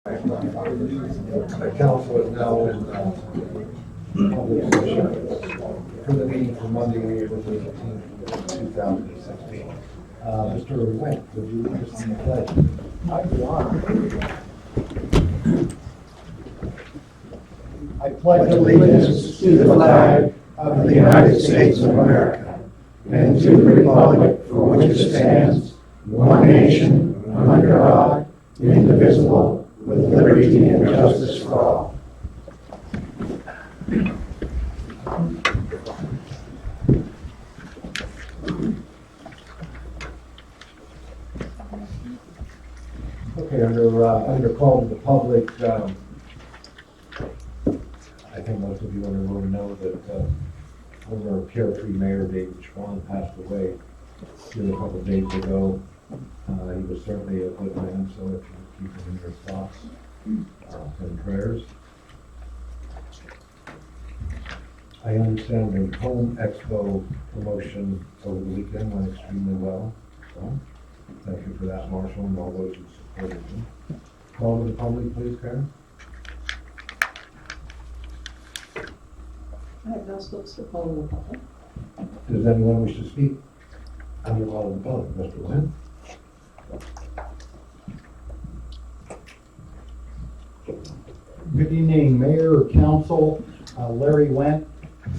The council is now in public session for the meeting for Monday, April 18th, 2016. Mr. Wink, would you lead us in the pledge? I pledge allegiance to the flag of the United States of America and to the republic for which it stands, one nation, under God, indivisible, with liberty and justice for all. Okay, under call to the public, I think most of you in the room know that former Carefree Mayor David Schwan passed away here a couple of days ago. He was certainly a good man, so if you keep him in your thoughts and prayers. I understand the Home Expo promotion over the weekend went extremely well. So thank you for that, Marshall, and all those who supported him. Call to the public, please, Karen. I have no slips for calling the public. Does anyone wish to speak under call to the public? Mr. Wynn? Good evening, Mayor, Council, Larry Wendt,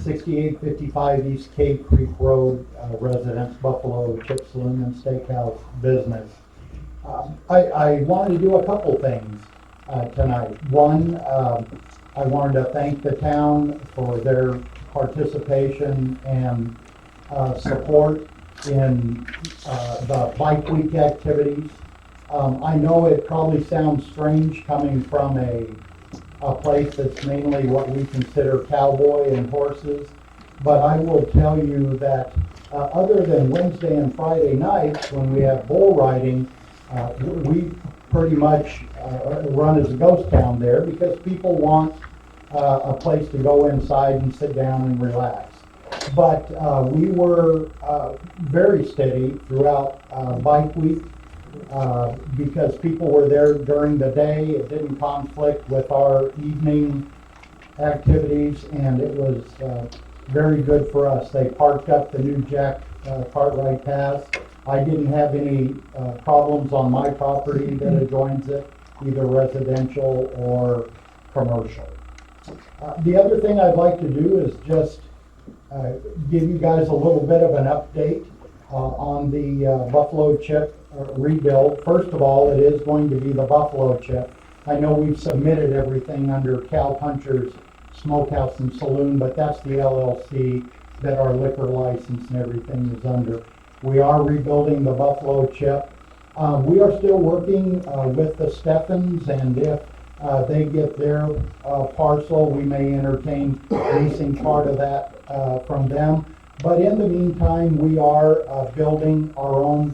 6855 East Cave Creek Road, residence, Buffalo Chip Saloon and Steakhouse business. I wanted to do a couple things tonight. One, I wanted to thank the town for their participation and support in the Bike Week activities. I know it probably sounds strange coming from a place that's mainly what we consider cowboy and horses, but I will tell you that other than Wednesday and Friday nights when we have bull riding, we pretty much run as a ghost town there because people want a place to go inside and sit down and relax. But we were very steady throughout Bike Week because people were there during the day. It didn't conflict with our evening activities, and it was very good for us. They parked up the new Jack Cartwright Pass. I didn't have any problems on my property that adjoins it, either residential or commercial. The other thing I'd like to do is just give you guys a little bit of an update on the Buffalo Chip rebuild. First of all, it is going to be the Buffalo Chip. I know we've submitted everything under Cow Puncher's Smokehouse and Saloon, but that's the LLC that our liquor license and everything is under. We are rebuilding the Buffalo Chip. We are still working with the Steffens, and if they get their parcel, we may entertain leasing part of that from them. But in the meantime, we are building our own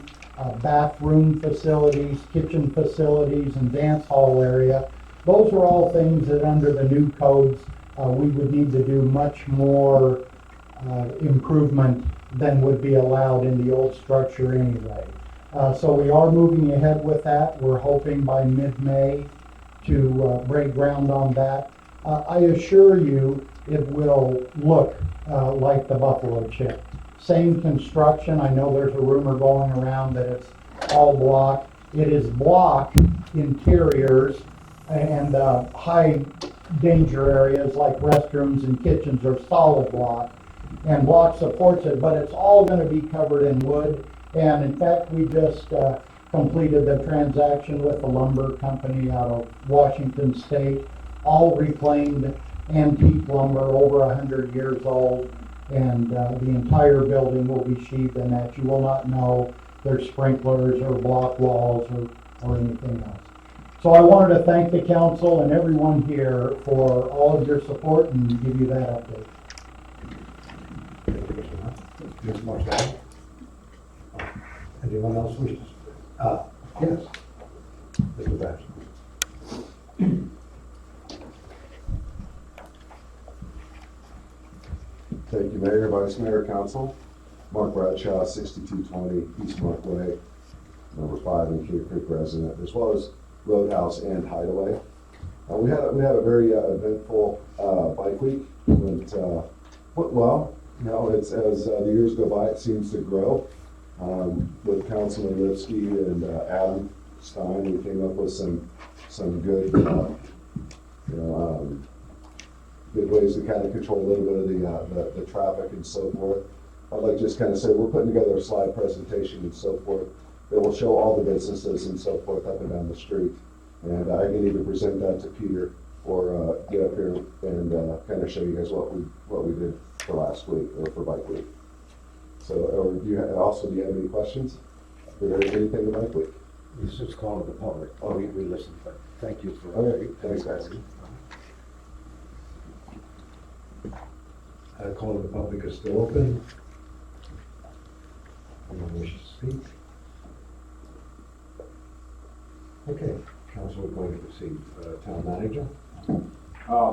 bathroom facilities, kitchen facilities, and dance hall area. Those are all things that under the new codes, we would need to do much more improvement than would be allowed in the old structure anyway. So we are moving ahead with that. We're hoping by mid-May to break ground on that. I assure you it will look like the Buffalo Chip. Same construction. I know there's a rumor going around that it's all block. It is block interiors, and high danger areas like restrooms and kitchens are solid block, and block supports it, but it's all going to be covered in wood. And in fact, we just completed the transaction with a lumber company out of Washington State, all reclaimed antique lumber, over 100 years old, and the entire building will be sheathed in that. You will not know there's sprinklers or block walls or anything else. So I wanted to thank the council and everyone here for all of your support and give you that update. Ms. Marshall? Anyone else wish to? Yes. Mr. Batson. Thank you, Mayor, Vice Mayor, Council. Mark Bradshaw, 6220 East Mark Way, number 5 in Cave Creek resident, as well as Roadhouse and Hideaway. We had a very eventful bike week. Went well. You know, it's as the years go by, it seems to grow. With Councilman Lipsky and Adam Stein, we came up with some good, good ways to kind of control a little bit of the traffic and so forth. I'd like to just kind of say we're putting together a slide presentation and so forth that will show all the businesses and so forth up and down the street. And I can either present that to Peter or get up here and kind of show you guys what we did for last week or for bike week. So, or do you have any questions regarding anything about bike week? It's just called to the public. Oh, we listened, but thank you for. Okay, thanks, guys. I call the public is still open. Anyone wishes to speak? Okay, council, we're going to proceed. Town manager?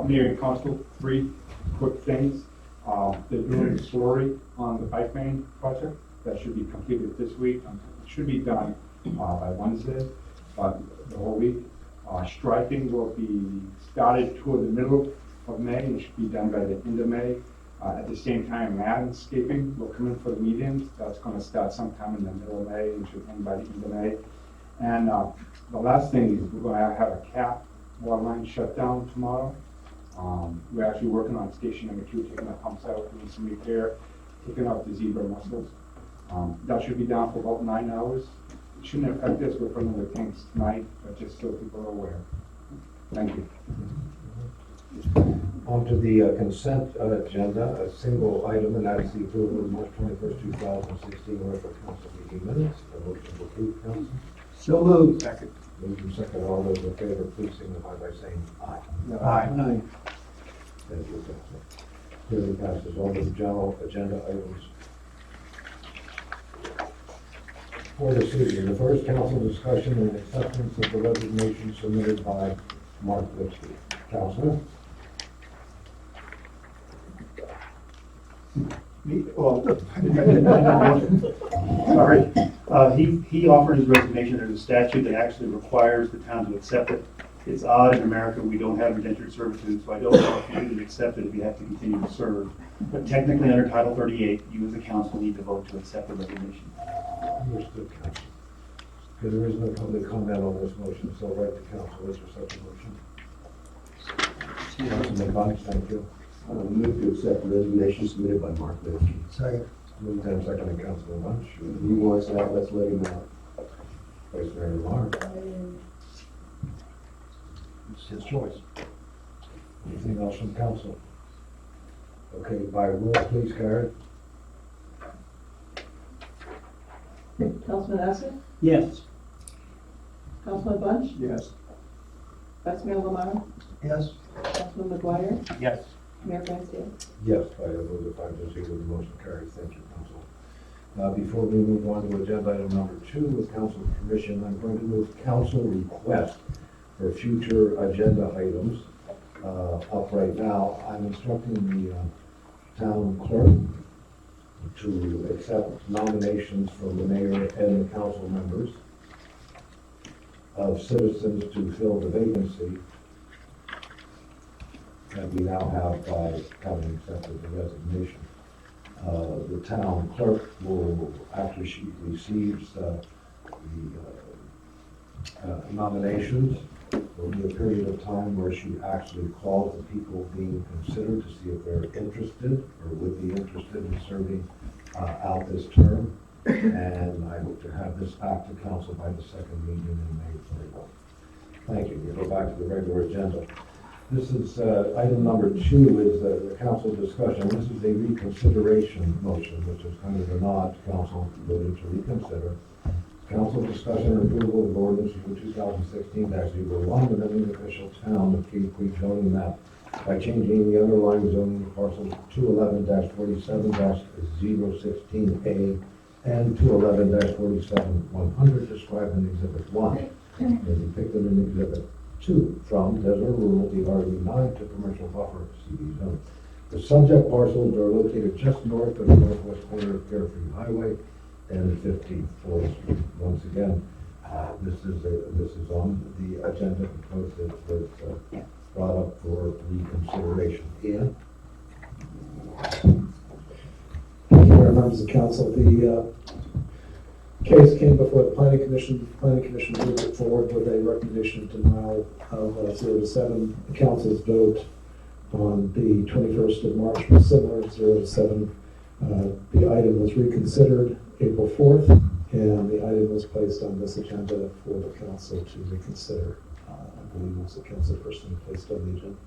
Mayor and Council, 3 quick things. They're doing the slurry on the bike lane project. That should be completed this week. It should be done by Wednesday, the whole week. Striping will be started toward the middle of May and should be done by the end of May. At the same time, landscaping will come in for the medians. That's going to start sometime in the middle of May and should end by the end of May. And the last thing is we're going to have a cap water line shut down tomorrow. We're actually working on station number 2, taking the pumps out, doing some repair, taking out the zebra mussels. That should be down for about 9 hours. It shouldn't affect us. We're putting the tanks tonight, but just so people are aware. Thank you. On to the consent agenda, a single item, and that is the approval of March 21st, 2016 regular council meeting minutes. A motion to approve, council. So moved. Second. Moved and second. All those in favor, please signify by saying aye. Aye. Thank you, council. Clearly passes all the general agenda items for this evening. The first council discussion and acceptance of the resignation submitted by Mark Lipsky. Councilor? Sorry. He offered his resignation. There's a statute that actually requires the town to accept it. It's odd in America, we don't have indentured servitude, so I don't know if you didn't accept it if you have to continue to serve. But technically, under Title 38, you as a council need to vote to accept the resignation. Understood, council. Okay, there is no public comment on this motion, so right to council. Is there such a motion? Councilman Bunch, thank you. Move to accept the resignation submitted by Mark Lipsky. Second. Moved and seconded, Councilman Bunch. If he wants out, let's let him out. Vice Mayor Lamar. It's his choice. Anything else from council? Okay, by roll, please, Karen. Councilman Assett? Yes. Councilman Bunch? Yes. Vice Mayor Lamar? Yes. Councilman McGuire? Yes. Mayor Vanstone? Yes, by a vote of 5 to 0, the motion carries. Thank you, council. Before we move on to agenda item number 2, with council permission, I'm going to move council request for future agenda items up right now. I'm instructing the town clerk to accept nominations from the mayor and the council members of citizens to fill the vacancy that we now have by having accepted the resignation. The town clerk will, after she receives the nominations, there will be a period of time where she actually calls the people being considered to see if they're interested or would be interested in serving out this term. And I hope to have this back to council by the second meeting in May 31. Thank you. We'll go back to the regular agenda. This is item number 2 is the council discussion. This is a reconsideration motion, which is kind of a nod to council voting to reconsider. Council discussion and approval of ordinance for 2016-01, amending the official town of Cave Creek zoning map by changing the underlying zoning parcels 211-47-016A and 211-47-100 described in Exhibit 1 and depicted in Exhibit 2 from desert rural DRU9 to commercial buffer CB zone. The subject parcels are located just north of the northwest corner of Carefree Highway and 15th Floyd Street. Once again, This is on the agenda because it was brought up for reconsideration. Ian? Mayor, members of council, the case came before the planning commission. The planning commission moved it forward with a recommendation of denial of 0-7. The council's vote on the 21st of March was similar, 0-7. The item was reconsidered April 4th, and the item was placed on this agenda for the council to reconsider. I believe it was the council person who placed on the agenda.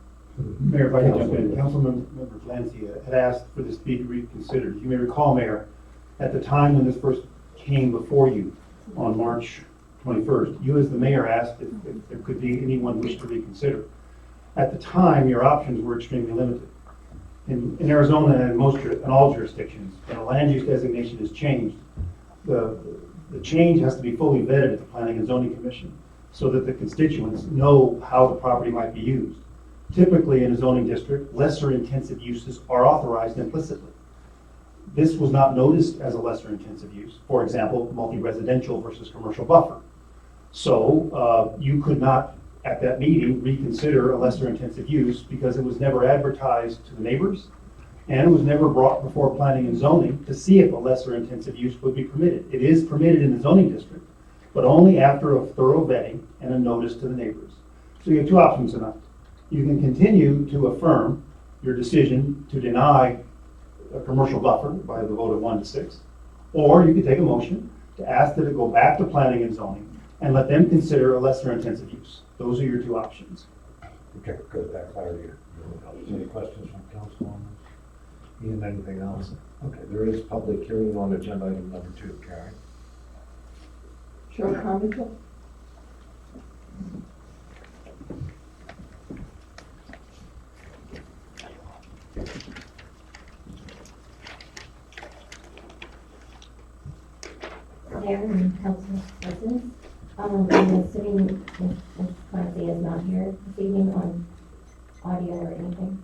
Mayor, if I can jump in, Councilmember Valencia had asked for this to be reconsidered. You may recall, Mayor, at the time when this first came before you on March 21st, you as the mayor asked if there could be anyone wish to reconsider. At the time, your options were extremely limited. In Arizona and in all jurisdictions, when a land use designation is changed, the change has to be fully vetted at the Planning and Zoning Commission so that the constituents know how the property might be used. Typically, in a zoning district, lesser intensive uses are authorized implicitly. This was not noticed as a lesser intensive use. For example, multi-residential versus commercial buffer. So you could not, at that meeting, reconsider a lesser intensive use because it was never advertised to the neighbors and it was never brought before planning and zoning to see if a lesser intensive use would be permitted. It is permitted in the zoning district, but only after a thorough vetting and a notice to the neighbors. So you have two options tonight. You can continue to affirm your decision to deny a commercial buffer by the vote of 1-6, or you could take a motion to ask that it go back to planning and zoning and let them consider a lesser intensive use. Those are your two options. Okay, good, that clarity. Any questions from council on this? Ian, anything else? Okay, there is public hearing on agenda item number 2, Karen. Cheryl Carmichael. Mayor and council residents, I'm assuming Ms. Clancy is not here this evening on audio or anything.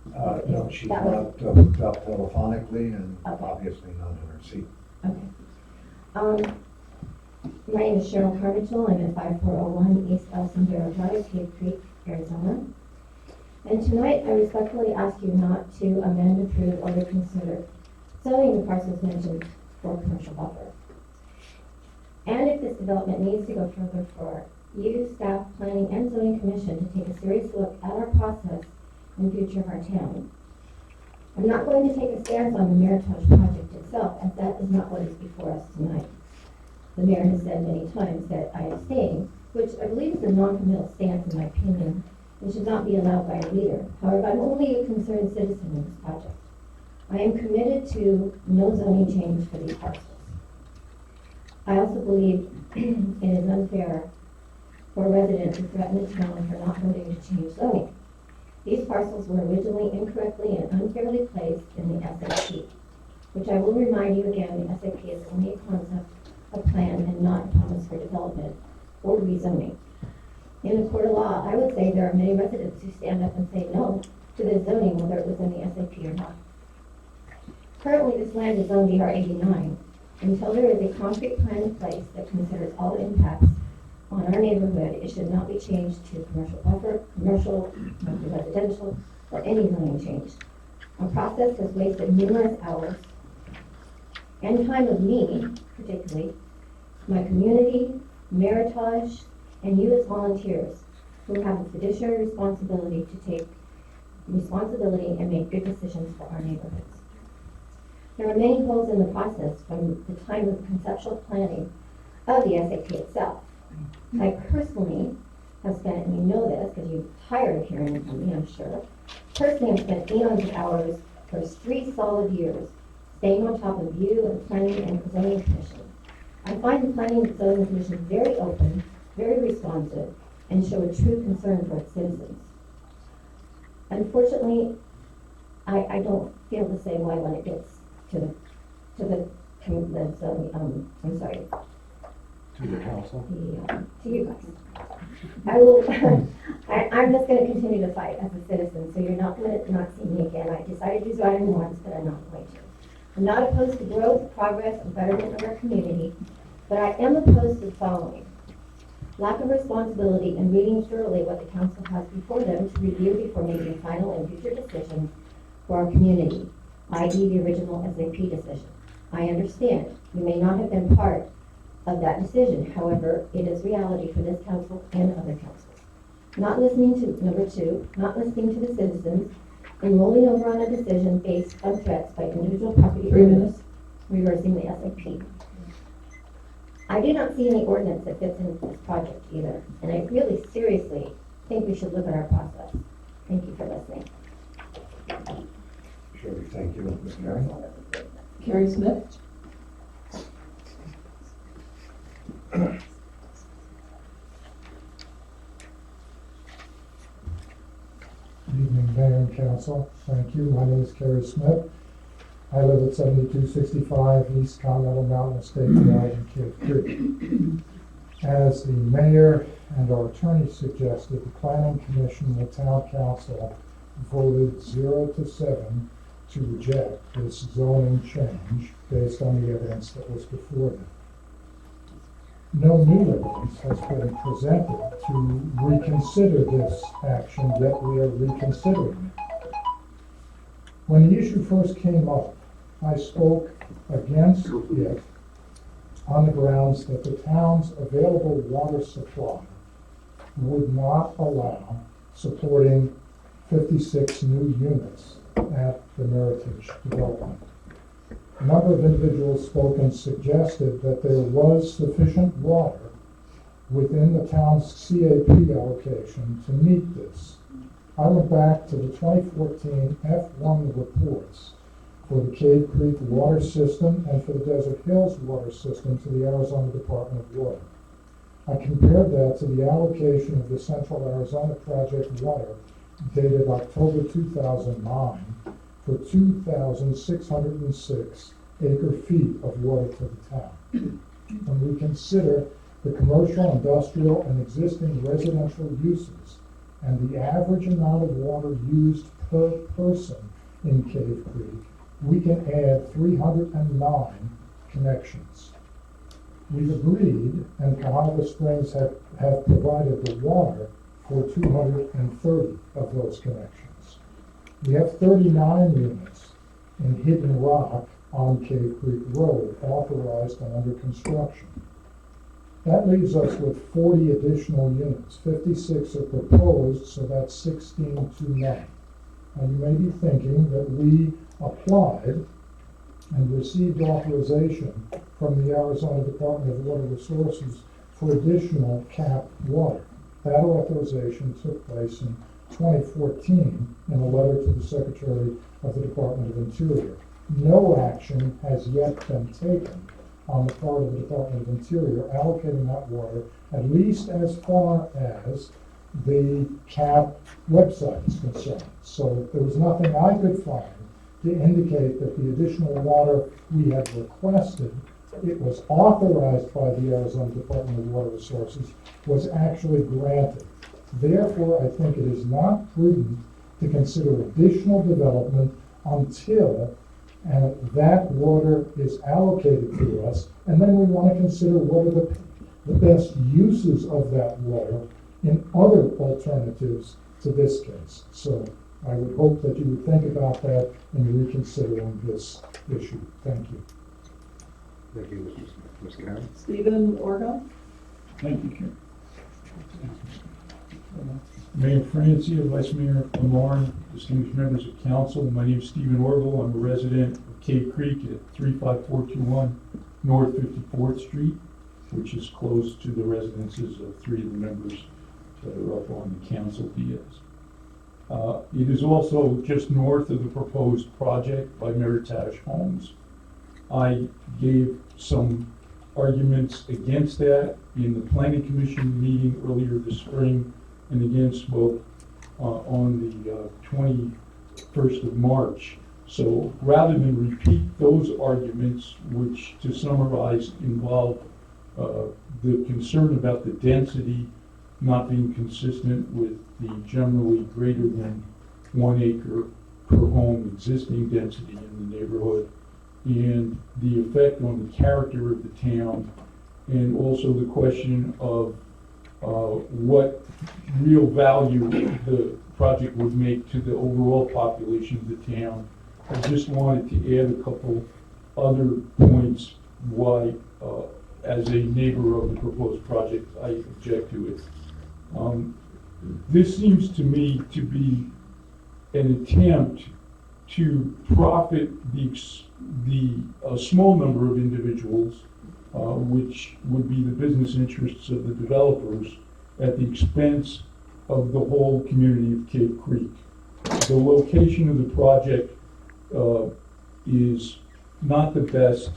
No, she's That not was- hooked up telephonically and Okay. obviously not in her seat. Okay. My name is Cheryl Carmichael. I'm at 5401 East El Sendero Drive, Cave Creek, Arizona. And tonight, I respectfully ask you not to amend, approve, or reconsider zoning the parcels mentioned for commercial buffer. And if this development needs to go further, for you, staff, planning, and zoning commission to take a serious look at our process and future of our town. I'm not going to take a stance on the Meritage project itself, as that is not what is before us tonight. The mayor has said many times that I abstain, which I believe is a non-committal stance in my opinion, and should not be allowed by a leader. However, I'm only a concerned citizen in this project. I am committed to no zoning change for these parcels. I also believe it is unfair for a resident to threaten the town for not voting to change zoning. These parcels were originally incorrectly and unfairly placed in the SAP, which I will remind you again, the SAP is only a concept, a plan, and not a promise for development or rezoning. In a court of law, I would say there are many residents who stand up and say no to the zoning, whether it was in the SAP or not. Currently, this land is zoned DR 89. Until there is a concrete plan in place that considers all impacts on our neighborhood, it should not be changed to commercial buffer, commercial, residential, or any zoning change. Our process has wasted numerous hours and time of me, particularly, my community, Meritage, and you as volunteers who have a fiduciary responsibility to take responsibility and make good decisions for our neighborhoods. There are many holes in the process from the time of conceptual planning of the SAP itself. I personally have spent, and you know this because you're tired of hearing from me, I'm sure, personally have spent eons of hours for 3 solid years staying on top of you and planning and zoning commission. I find the planning and zoning commission very open, very responsive, and show a true concern for its citizens. Unfortunately, I don't feel the same way when it gets to the I'm sorry, To the council? to you guys. I will, I'm just gonna continue to fight as a citizen, so you're not gonna not see me again. I decided to use item once, but I'm not going to. I'm not opposed to growth, progress, and betterment of our community, but I am opposed to the following. lack of responsibility, and reading thoroughly what the council has before them to review before making final and future decisions for our community, i.e. the original SAP decision. I understand you may not have been part of that decision, however, it is reality for this council and other councils. Not listening to, number two, not listening to the citizens, and rolling over on a decision based on threats by individual property 3 owners, minutes. reversing the SAP. I do not see any ordinance that fits into this project either, and I really seriously think we should look at our process. Thank you for listening. Sure, thank you, Ms. Karen. Carrie Smith? Good evening, Mayor and Council. Thank you. My name is Kerry Smith. I live at 7265 East Continental Mountain Estate Drive in Cave Creek. As the mayor and our attorney suggested, the Planning Commission and the Town Council voted 0-7 to reject this zoning change based on the evidence that was before them. No new evidence has been presented to reconsider this action, yet we are reconsidering it. When the issue first came up, I spoke against it on the grounds that the town's available water supply would not allow supporting 56 new units at the Meritage development. A number of individuals spoke and suggested that there was sufficient water within the town's CAP allocation to meet this. I went back to the 2014 F1 reports for the Cave Creek water system and for the Desert Hills water system to the Arizona Department of Water. I compared that to the allocation of the Central Arizona Project water dated October 2009 for 2,606 acre-feet of water to the town. When we consider the commercial, industrial, and existing residential uses and the average amount of water used per person in Cave Creek, we can add 309 connections. We've agreed, and Cahaba Springs have provided the water for 230 of those connections. We have 39 units in Hidden Rock on Cave Creek Road, authorized and under construction. That leaves us with 40 additional units. 56 are proposed, so that's 16 to 9. Now you may be thinking that we applied and received authorization from the Arizona Department of Water Resources for additional capped water. That authorization took place in 2014 in a letter to the Secretary of the Department of Interior. No action has yet been taken on the part of the Department of Interior allocating that water, at least as far as the CAP website is concerned. So there was nothing I could find to indicate that the additional water we had requested, it was authorized by the Arizona Department of Water Resources, was actually granted. Therefore, I think it is not prudent to consider additional development until that water is allocated to us, and then we want to consider what are the best uses of that water in other alternatives to this case. So I would hope that you would think about that in reconsidering this issue. Thank you. Thank you, Mr. Smith. Ms. Karen? Stephen Orgon? Thank you, Ken. Mayor Francia, Vice Mayor Lamar, distinguished members of council, my name is Stephen Orville. I'm a resident of Cave Creek at 35421 North 54th Street, which is close to the residences of 3 of the members that are up on the council dais. It is also just north of the proposed project by Meritage Homes. I gave some arguments against that in the Planning Commission meeting earlier this spring, and again spoke on the 21st of March. So rather than repeat those arguments, which to summarize involve the concern about the density not being consistent with the generally greater than 1 acre per home existing density in the neighborhood, and the effect on the character of the town, and also the question of what real value the project would make to the overall population of the town. I just wanted to add a couple other points why, as a neighbor of the proposed project, I object to it. This seems to me to be an attempt to profit a small number of individuals, which would be the business interests of the developers, at the expense of the whole community of Cave Creek. The location of the project is not the best,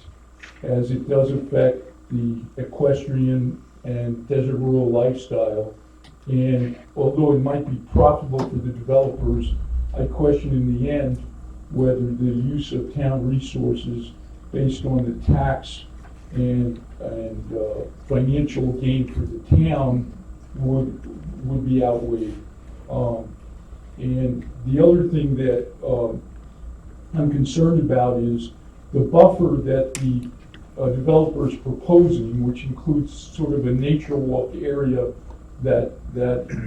as it does affect the equestrian and desert rural lifestyle. And although it might be profitable for the developers, I question in the end whether the use of town resources based on the tax and financial gain for the town would be outweighed. And the other thing that I'm concerned about is the buffer that the developer is proposing, which includes sort of a nature walk area that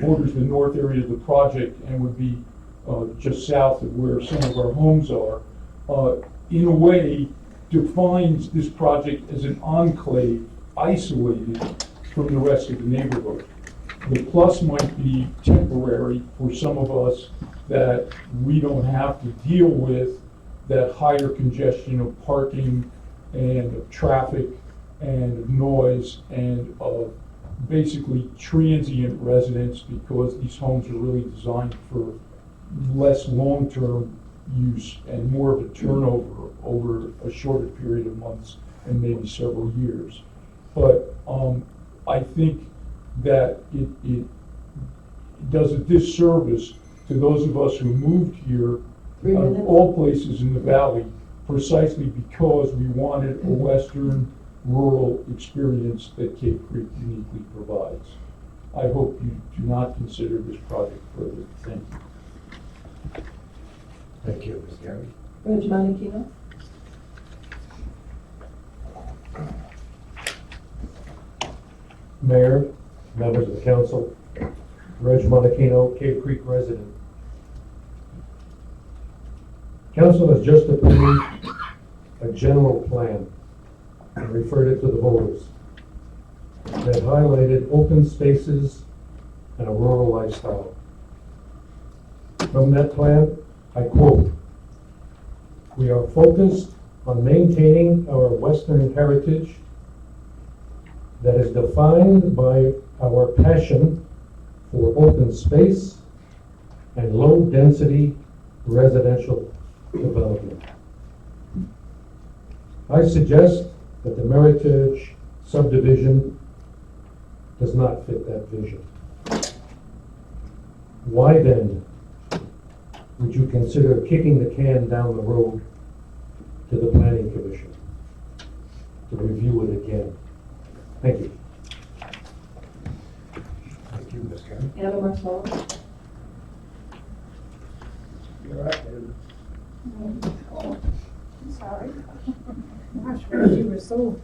borders the north area of the project and would be just south of where some of our homes are, in a way defines this project as an enclave isolated from the rest of the neighborhood. The plus might be temporary for some of us, that we don't have to deal with that higher congestion of parking and of traffic and of noise and of basically transient residents, because these homes are really designed for less long-term use and more of a turnover over a shorter period of months and maybe several years. But I think that it does a disservice to those of us who moved here out of all places in the valley, precisely because we wanted a western rural experience that Cave Creek uniquely provides. I hope you do not consider this project further. Thank you. Thank you, Ms. Gary. Reg Monachino. Mayor, members of the council, Reg Monachino, Cave Creek resident. Council has just approved a general plan and referred it to the voters that highlighted open spaces and a rural lifestyle. From that plan, I quote, "We are focused on maintaining our Western heritage that is defined by our passion for open space and low-density residential development." I suggest that the Meritage subdivision does not fit that vision. Why then would you consider kicking the can down the road to the Planning Commission to review it again? Thank you. Thank you, Ms. Gary. Anna Marcel. You're right, David. I'm sorry. Gosh, Reggie was so,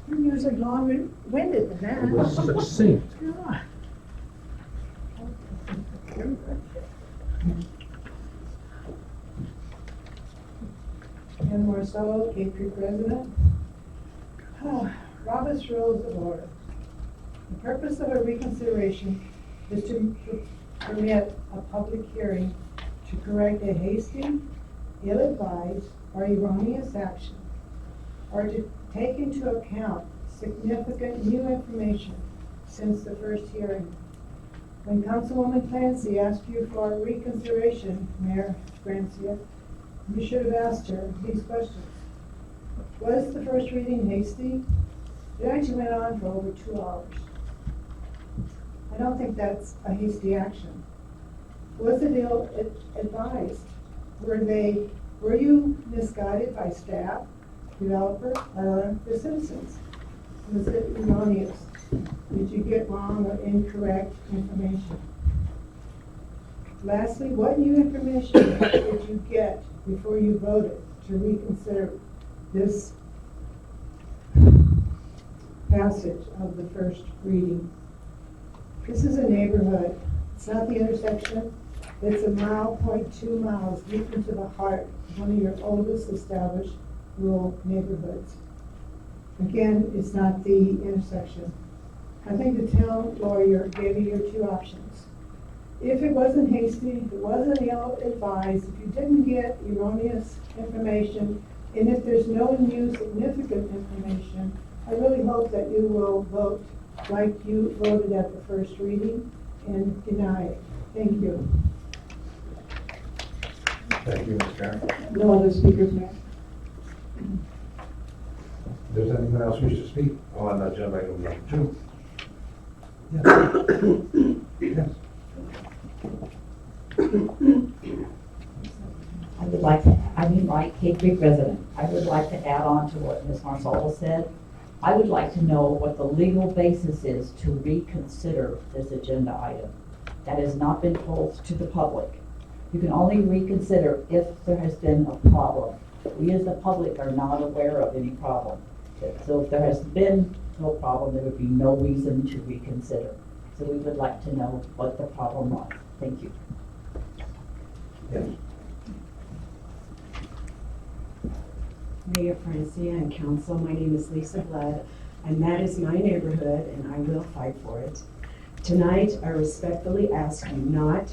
you're usually long-winded than that. It was succinct. Yeah. Ann Marcello, Cape Creek resident. Robert's Rules of Order. The purpose of a reconsideration is to permit a public hearing to correct a hasty, ill-advised, or erroneous action, or to take into account significant new information since the first hearing. When Councilwoman Clancy asked you for a reconsideration, Mayor Grancia, you should have asked her these questions. Was the first reading hasty? It actually went on for over 2 hours. I don't think that's a hasty action. Was it ill-advised? Were you misguided by staff, developer, or the citizens? Was it erroneous? Did you get wrong or incorrect information? Lastly, what new information did you get before you voted to reconsider this passage of the first reading? This is a neighborhood. It's not the intersection. It's a mile, 0.2 miles deep into the heart of one of your oldest established rural neighborhoods. Again, it's not the intersection. I think the town lawyer gave you your two options. If it wasn't hasty, if it wasn't ill-advised, if you didn't get erroneous information, and if there's no new significant information, I really hope that you will vote like you voted at the first reading and deny it. Thank you. Thank you, Ms. Karen. No other speakers, Mayor. Does anyone else wish to speak on agenda item number 2? Yes. I mean, like Cave Creek resident, I would like to add on to what Ms. Marzullo said. I would like to know what the legal basis is to reconsider this agenda item. That has not been told to the public. You can only reconsider if there has been a problem. We as the public are not aware of any problem. So if there has been no problem, there would be no reason to reconsider. So we would like to know what the problem was. Thank you. Yes. Mayor Francia and council, my name is Lisa Blood, and that is my neighborhood, and I will fight for it. Tonight, I respectfully ask you not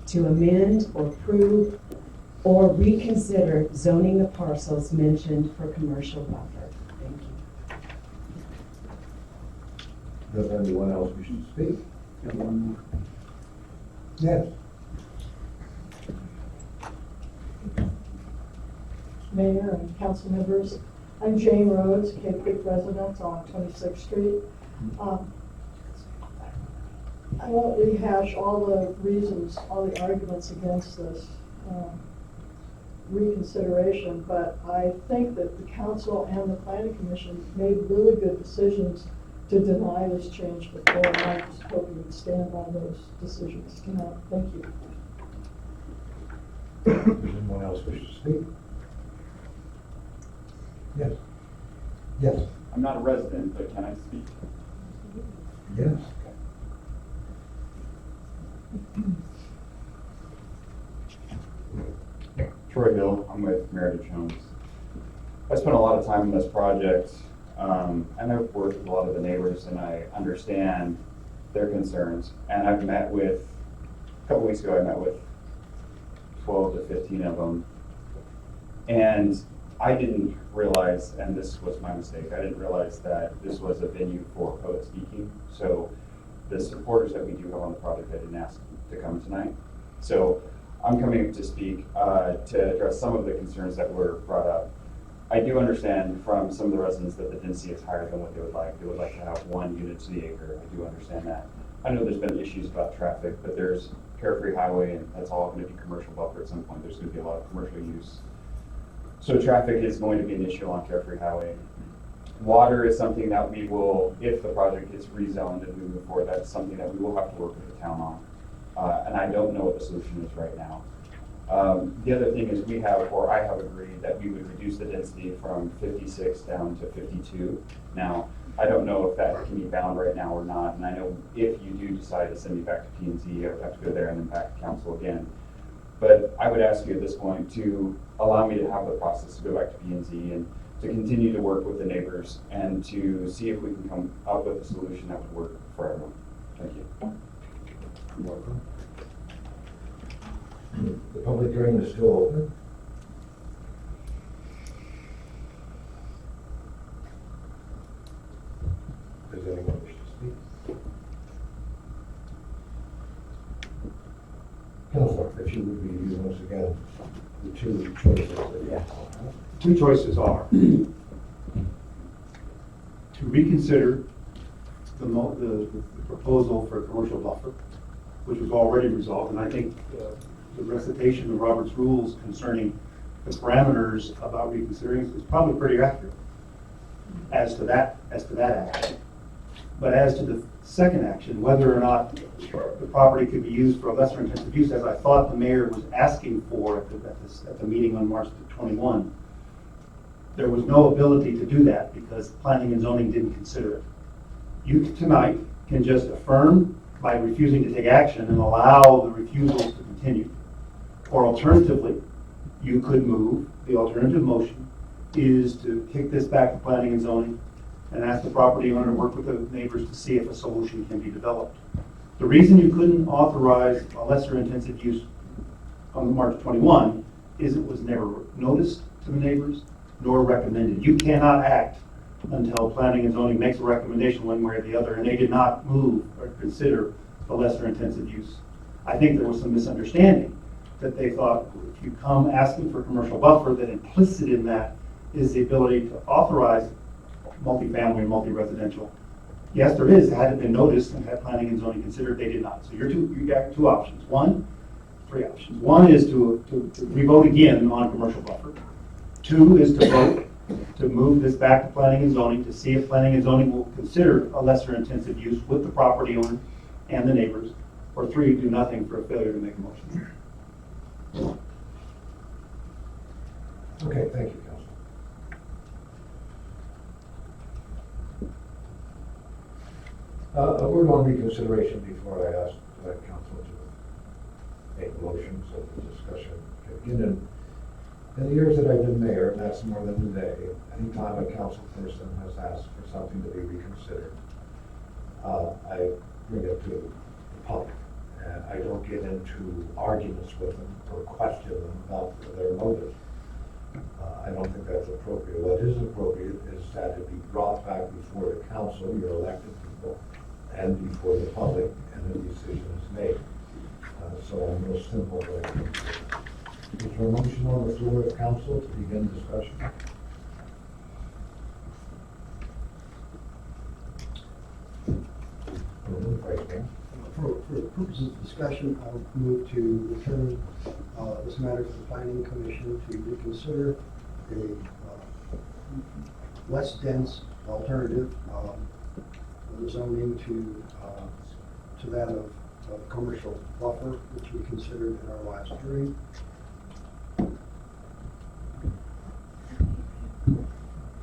to amend or approve or reconsider zoning the parcels mentioned for commercial buffer. Thank you. Does anyone else wish to speak? Got one more. Yes. Mayor and council members, I'm Jane Rhodes, Cave Creek resident on 26th Street. I won't rehash all the reasons, all the arguments against this reconsideration, but I think that the council and the planning commission made really good decisions to deny this change before, and I just hope you would stand by those decisions tonight. Thank you. Does anyone else wish to speak? Yes. Yes. I'm not a resident, but can I speak? Yes. Troy Hill, I'm with Meritage Homes. I spent a lot of time on this project, and I've worked with a lot of the neighbors, and I understand their concerns. And I've met with, a couple weeks ago, I met with 12 to 15 of them. And I didn't realize, and this was my mistake, I didn't realize that this was a venue for public speaking. So the supporters that we do have on the project, I didn't ask to come tonight. So I'm coming to speak to address some of the concerns that were brought up. I do understand from some of the residents that the density is higher than what they would like. They would like to have 1 unit to the acre. I do understand that. I know there's been issues about traffic, but there's Carefree Highway, and that's all going to be commercial buffer at some point. There's going to be a lot of commercial use. So traffic is going to be an issue on Carefree Highway. Water is something that we will, if the project gets rezoned and we move forward, that's something that we will have to work with the town on. And I don't know what the solution is right now. The other thing is I have agreed that we would reduce the density from 56 down to 52. Now, I don't know if that can be bound right now or not, and I know if you do decide to send me back to P&Z, I would have to go there and then back to council again. But I would ask you at this point to allow me to have the process to go back to P&Z and to continue to work with the neighbors and to see if we can come up with a solution that would work for everyone. Thank you. You're welcome. The public hearing is still open. Does anyone wish to speak? Counselor, if you would review once again the 2 choices that you have. 2 choices are to reconsider the proposal for a commercial buffer, which was already resolved, and I think the recitation of Robert's rules concerning the parameters about reconsidering is probably pretty accurate as to that action. But as to the second action, whether or not the property could be used for a lesser intensive use, as I thought the mayor was asking for at the meeting on March 21, there was no ability to do that because planning and zoning didn't consider it. You tonight can just affirm by refusing to take action and allow the refusals to continue. Or alternatively, you could move, the alternative motion is to kick this back to planning and zoning and ask the property owner to work with the neighbors to see if a solution can be developed. The reason you couldn't authorize a lesser intensive use on March 21 is it was never noticed to the neighbors nor recommended. You cannot act until planning and zoning makes a recommendation one way or the other, and they did not move or consider the lesser intensive use. I think there was some misunderstanding that they thought if you come asking for commercial buffer, that implicit in that is the ability to authorize multifamily and multi-residential. Yes, there is, had it been noticed and had planning and zoning considered, they did not. So you got two options. Three options. One is to re-vote again on commercial buffer. Two is to vote to move this back to planning and zoning to see if planning and zoning will consider a lesser intensive use with the property owner and the neighbors. Or three, do nothing for a failure to make a motion. Okay, thank you, Council. A word on reconsideration before I ask Council to make motions of the discussion. In the years that I've been mayor, and that's more than a day, anytime a council person has asked for something to be reconsidered, I bring it to the public. And I don't get into arguments with them or question them about their motives. I don't think that's appropriate. What is appropriate is that it be brought back before the council, your elected people, and before the public, and a decision is made. So I'm real simple when it comes to it. Is there a motion on the floor of council to begin discussion? Vice Mayor. For the purposes of discussion, I'll move to return this matter to the planning commission to reconsider a less dense alternative zoning to that of commercial buffer, which we considered in our last hearing.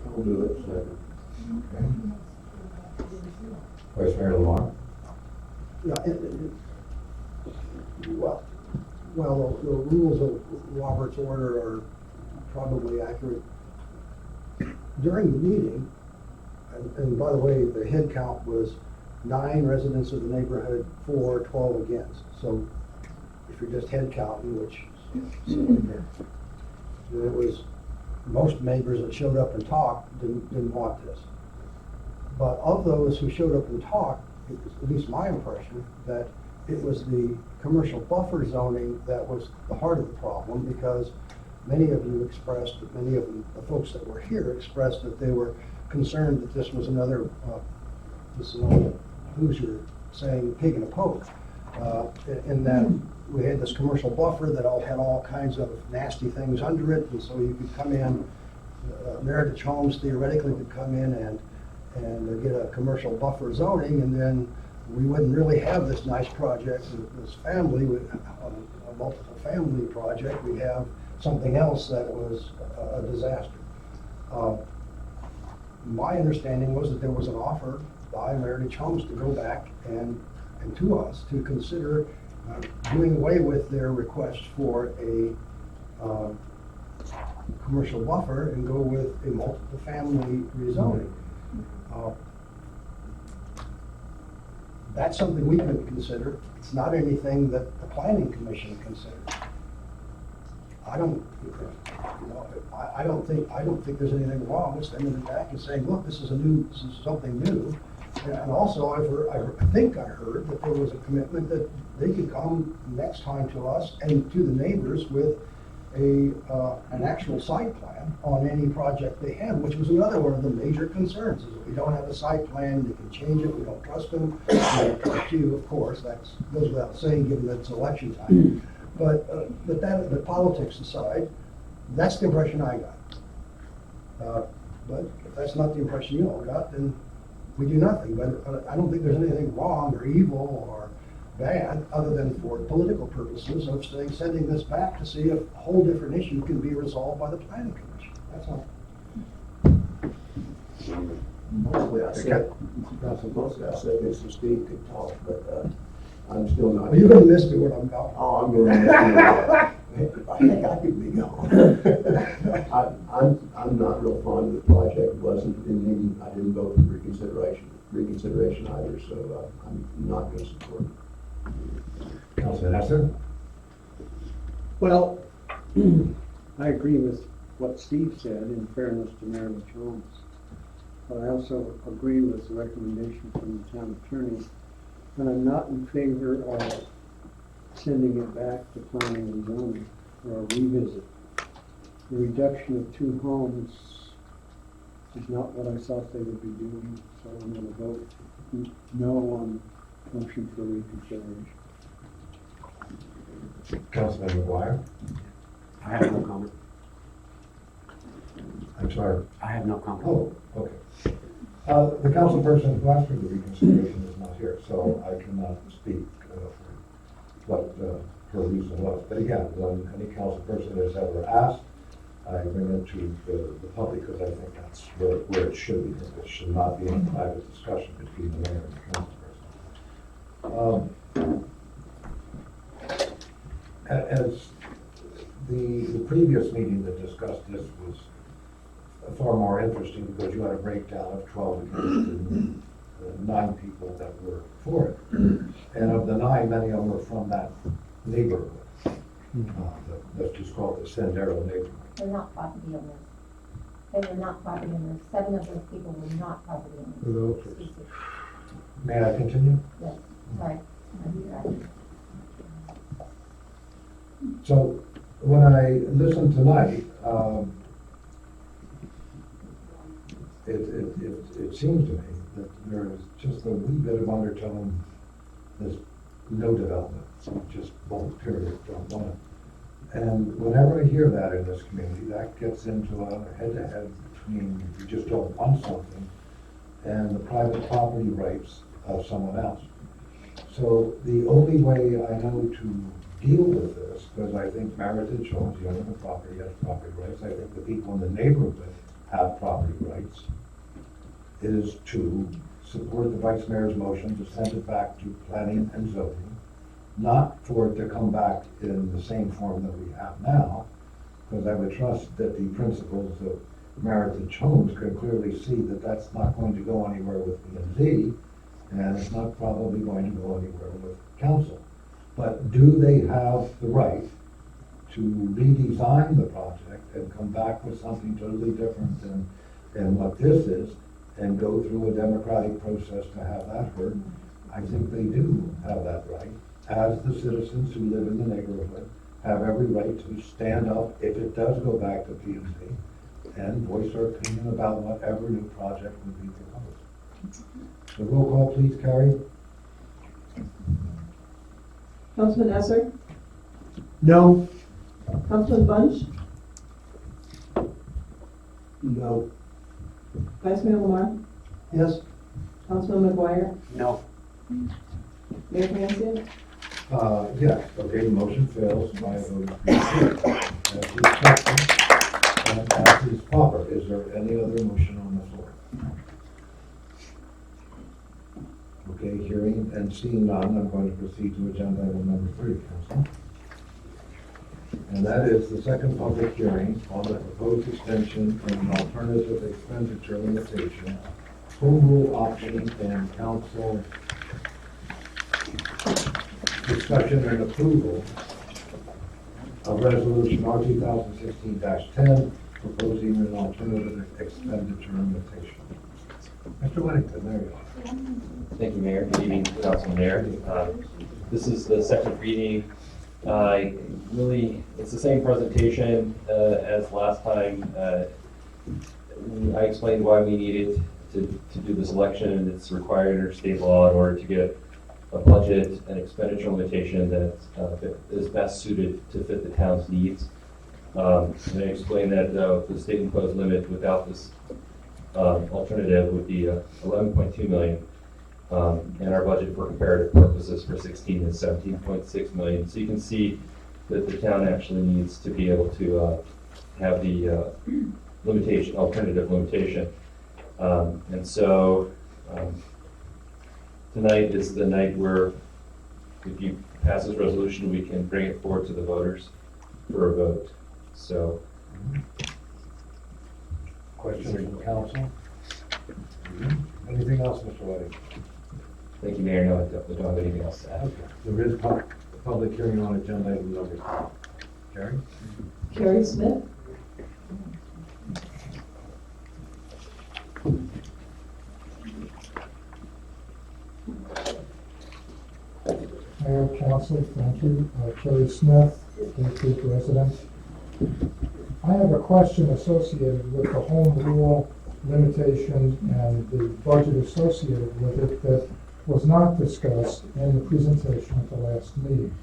I'll do it. Second. Okay. Vice Mayor Lamar. Yeah, well, the rules of Robert's order are probably accurate. During the meeting, and by the way, the head count was 9 residents of the neighborhood for, 12 against. So if you're just head counting, which then it was most neighbors that showed up and talked didn't want this. But of those who showed up and talked, it was at least my impression that it was the commercial buffer zoning that was the heart of the problem, because many of you expressed, many of the folks that were here expressed that they were concerned that this was another Hoosier saying pig in a poke, in that we had this commercial buffer that had all kinds of nasty things under it, and so you could come in, Meritage Homes theoretically could come in and get a commercial buffer zoning, and then we wouldn't really have this nice project, this family, a multiple family project. We'd have something else that was a disaster. My understanding was that there was an offer by Meritage Homes to go back and to us to consider doing away with their request for a commercial buffer and go with a multiple family rezoning. That's something we could consider. It's not anything that the planning commission considered. I don't think there's anything wrong with sending it back and saying, look, this is something new. And also, I think I heard that there was a commitment that they could come next time to us and to the neighbors with an actual site plan on any project they had, which was another one of the major concerns, is that we don't have a site plan, they can change it, we don't trust them. We don't trust you, of course, that goes without saying, given that it's election time. But politics aside, that's the impression I got. But if that's not the impression you all got, then we do nothing. But I don't think there's anything wrong or evil or bad, other than for political purposes of sending this back to see if a whole different issue can be resolved by the planning commission. That's all. Mostly I said Mr. Steve could talk, but I'm still not. Well, you're gonna miss me when I'm gone. Oh, I'm gonna miss you. I think I could be gone. I'm not real fond of the project. I didn't vote for reconsideration either, so I'm not gonna support it. Councilman Esser? Well, I agree with what Steve said, in fairness to Meredith Jones. But I also agree with the recommendation from the town attorney, and I'm not in favor of sending it back to planning and zoning for a revisit. The reduction of 2 homes is not what I thought they would be doing, so I'm gonna vote no on motion for reconsideration. Councilman McGuire? I have no comment. I'm sorry. I have no comment. Oh, okay. The councilperson who asked for the reconsideration is not here, so I cannot speak for what her reason was. But again, when any councilperson has ever asked, I bring it to the public because I think that's where it should be. It should not be a private discussion between the mayor and the councilperson. As the previous meeting that discussed this was far more interesting because you had a breakdown of 12 against 9 people that were for it. And of the 9, many of them were from that neighborhood. Let's just call it the Sendero neighborhood. They're not property owners. They were not property owners. 7 of those people were not property owners. May I continue? Yes, sorry. So when I listened tonight, it seems to me that there is just a wee bit of undertone. There's no development, just won't, period, don't want it. And whenever I hear that in this community, that gets into a head-to-head between you just don't want something and the private property rights of someone else. So the only way I know to deal with this, because I think Meredith Jones, the owner of the property, has property rights, I think the people in the neighborhood have property rights, is to support the vice mayor's motion to send it back to planning and zoning, not for it to come back in the same form that we have now, because I would trust that the principals of Meredith Jones can clearly see that that's not going to go anywhere with B&Z, and it's not probably going to go anywhere with council. But do they have the right to redesign the project and come back with something totally different than what this is, and go through a democratic process to have that heard? I think they do have that right, as the citizens who live in the neighborhood have every right to stand up if it does go back to P&Z and voice their opinion about whatever new project would be proposed. The roll call, please, Carrie. Councilman Esser? No. Councilman Bunch? No. Vice Mayor Lamar? Yes? Councilman McGuire? No. Mayor Francia? Yes, okay, the motion fails by a vote of 3-2. As is custom, and as is proper. Is there any other motion on the floor? Okay, hearing and seeing none, I'm going to proceed to agenda item number 3, Council. And that is the second public hearing on the proposed extension of an alternative expenditure limitation, home rule option, and council discussion and approval of resolution R 2016-10, proposing an alternative expenditure limitation. Mr. Whittington, there you are. Thank you, Mayor. Good evening, Council Mayor. This is the second reading. It's the same presentation as last time. I explained why we needed to do this election, and it's required under state law in order to get a budget and expenditure limitation that is best suited to fit the town's needs. And I explained that the state imposed limit without this alternative would be 11.2 million. And our budget for comparative purposes for 16 is 17.6 million. So you can see that the town actually needs to be able to have the limitation, alternative limitation. And so tonight is the night where if you pass this resolution, we can bring it forward to the voters for a vote. So, Questions from council? Anything else, Mr. Whiting? thank you, Mayor. No, I don't have anything else to add. Okay. There is a public hearing on agenda item number 3. Carrie? Carrie Smith? Mayor, Council, thank you. Kerry Smith, Cave Creek resident. I have a question associated with the home rule limitation and the budget associated with it that was not discussed in the presentation at the last meeting.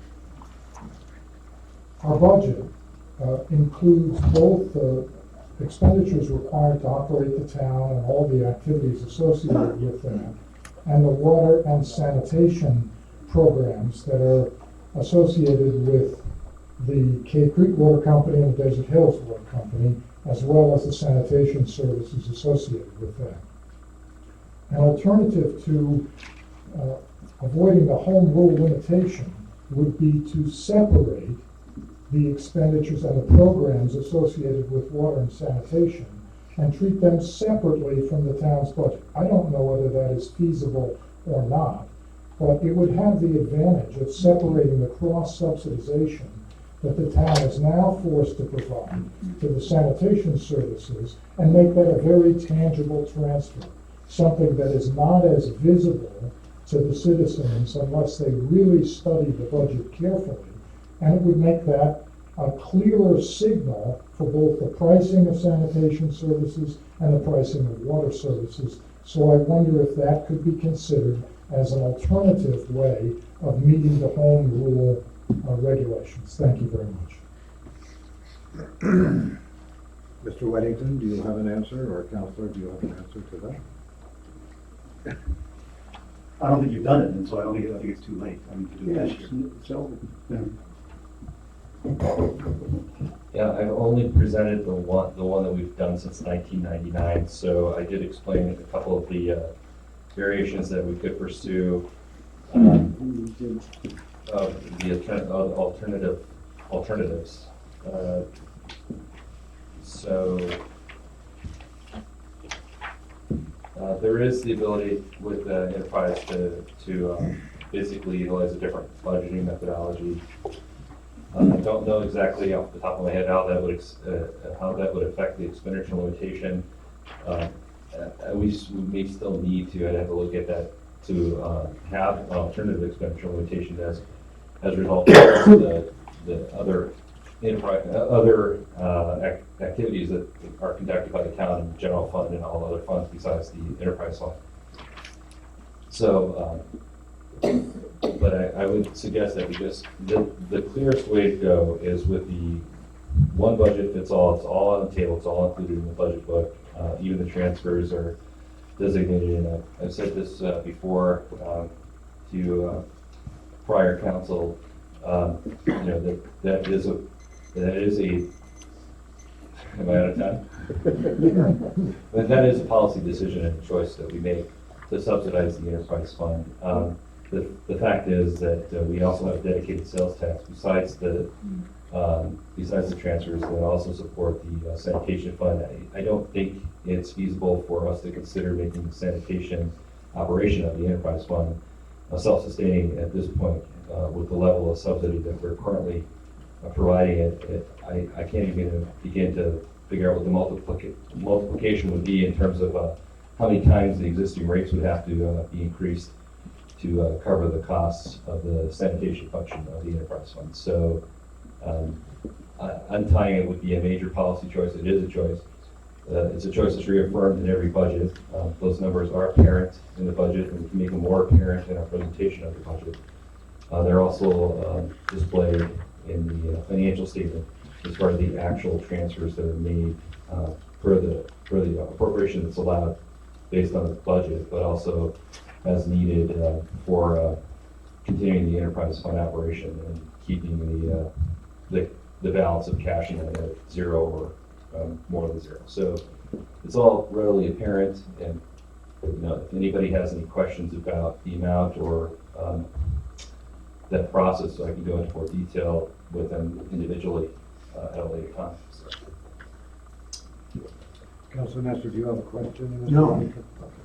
Our budget includes both the expenditures required to operate the town and all the activities associated with that, and the water and sanitation programs that are associated with the Cave Creek Water Company and the Desert Hills Water Company, as well as the sanitation services associated with that. An alternative to avoiding the home rule limitation would be to separate the expenditures and the programs associated with water and sanitation and treat them separately from the town's budget. I don't know whether that is feasible or not, but it would have the advantage of separating the cross-subsidization that the town is now forced to provide to the sanitation services and make that a very tangible transfer, something that is not as visible to the citizens unless they really study the budget carefully. And it would make that a clearer signal for both the pricing of sanitation services and the pricing of water services. So I wonder if that could be considered as an alternative way of meeting the home rule regulations. Thank you very much. Mr. Weddington, do you have an answer, or Counselor, do you have an answer to that? I don't think you've done it, and so I don't think it's too late. I mean, to do it this year. So, Yeah, I've only presented the one that we've done since 1999, so I did explain a couple of the variations that we could pursue, of the alternatives. There is the ability with enterprise to basically utilize a different budgeting methodology. I don't know exactly off the top of my head how that would affect the expenditure limitation. We may still need to, I'd have to look at that, to have an alternative expenditure limitation as a result of the other activities that are conducted by the town and general fund and all other funds besides the enterprise fund. So, but I would suggest that we just, the clearest way to go is with the one budget fits all. It's all on the table. It's all included in the budget book. Even the transfers are designated, and I've said this before to prior council. That is a. Am I out of time? But that is a policy decision and a choice that we make to subsidize the enterprise fund. The fact is that we also have dedicated sales tax besides the transfers that also support the sanitation fund. I don't think it's feasible for us to consider making the sanitation operation of the enterprise fund self-sustaining at this point with the level of subsidy that we're currently providing it. I can't even begin to figure out what the multiplication would be in terms of how many times the existing rates would have to be increased to cover the costs of the sanitation function of the enterprise fund. So untying it would be a major policy choice. It is a choice. It's a choice that's reaffirmed in every budget. Those numbers are apparent in the budget, and we can make them more apparent in our presentation of the budget. They're also displayed in the financial statement as far as the actual transfers that are made for the appropriation that's allowed based on the budget, but also as needed for continuing the enterprise fund operation and keeping the balance of cash in it at zero or more than zero. So it's all readily apparent, and if anybody has any questions about the amount or that process, so I can go into more detail with them individually at a later time. So. Councilor Nestor, do you have a question? No.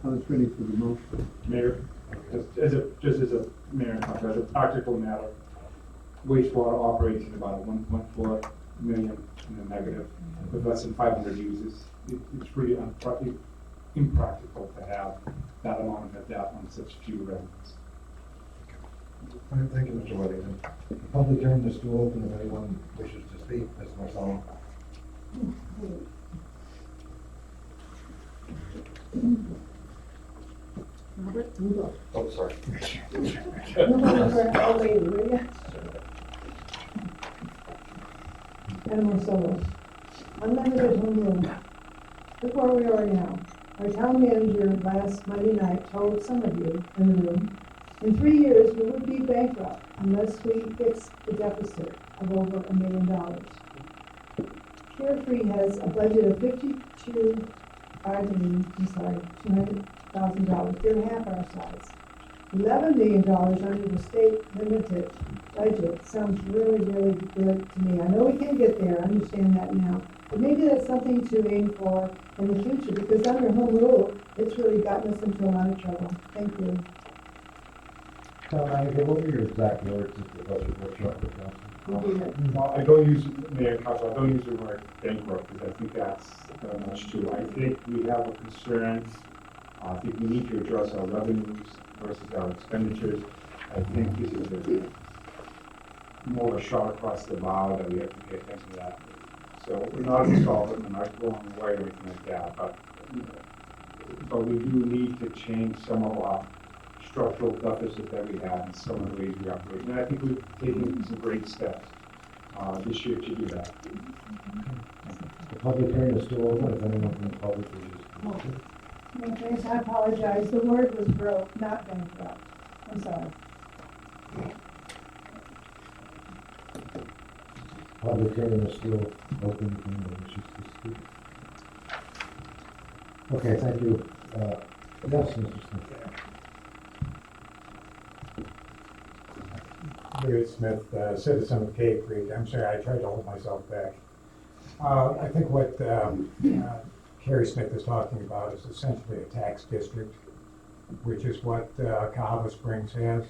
I was ready for the motion. Mayor, just as a mayor, as a practical matter, wastewater operates at about 1.4 million in the negative, with less than 500 users. It's really impractical to have that amount of debt on such few residents. All right, thank you, Mr. Weddington. The public hearing is still open if anyone wishes to speak. Ms. Marcelo. Robert, move up. Oh, sorry. Move over, I'll wait, will ya? Adam Marcelo, unlimited home rule. Look where we are now. Our town manager last Monday night told some of you in the room, in 3 years, we would be bankrupt unless we fix the deficit of over $1 million. Carefree has a budget of $200,000. They're half our size. $11 million under the state limited budget sounds really, really good to me. I know we can get there, I understand that now. But maybe that's something to aim for in the future, because under home rule, it's really gotten us into a lot of trouble. Thank you. Town manager, what were your exact words at the budget workshop with council? I don't use, Mayor Council, I don't use the word bankrupt, because I think that's much too. I think we have a concern. I think we need to address our revenues versus our expenditures. I think this is more of a shot across the bow that we have to pay attention to that. So we're not insolvent, we're not going away or anything like that, but we do need to change some of our structural deficit that we have and some of the ways we operate. And I think we've taken some great steps this year to do that. The public hearing is still open if anyone from the public wishes to speak. No, thanks, I apologize. The word was broke, not bankrupt. I'm sorry. Public hearing is still open if anyone wishes to speak. Okay, thank you. Yes, Mr. Smith. David Smith, citizen of Cave Creek. I'm sorry, I tried to hold myself back. I think what Carrie Smith is talking about is essentially a tax district, which is what Cahaba Springs has.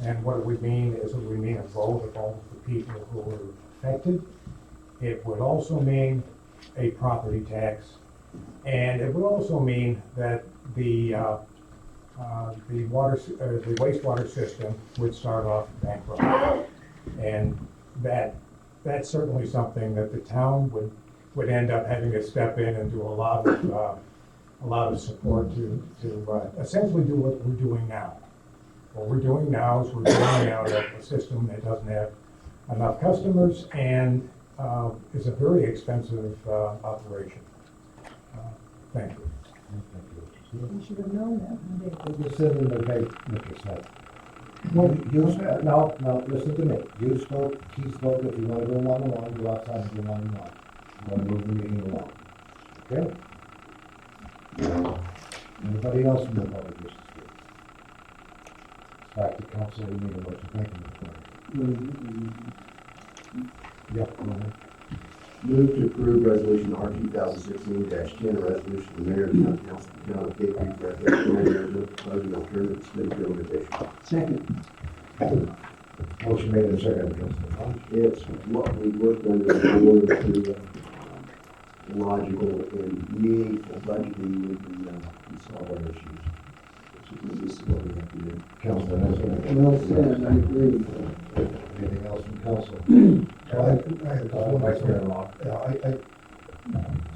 And what it would mean is it would mean a vote of all of the people who were affected. It would also mean a property tax. And it would also mean that the wastewater system would start off bankrupt. And that's certainly something that the town would end up having to step in and do a lot of support to essentially do what we're doing now. What we're doing now is we're building out a system that doesn't have enough customers and is a very expensive operation. Thank you. You should have known that. Just sit in the debate, Mr. Smith. Well, no, listen to me. You spoke, he spoke. If you want to go one-on-one, go outside and go one-on-one. You want to move the meeting along. Okay? Anybody else from the public wishes to speak? Back to council, we need a motion. Thank you, Mr. Clerk. Yeah, go ahead. Move to approve resolution R 2016-10, a resolution of the mayor of the council of the town of Cape Creek, recommending proposing alternative Smithfield addition. Second. Motion made and seconded, Councilman Lodge. It's what we worked under in order to logical and meaningful budgeting we can solve our issues. This is what we have to do. Councilman Nestor. Well said, I agree. Anything else from council? I have just one Vice Mayor more. Law.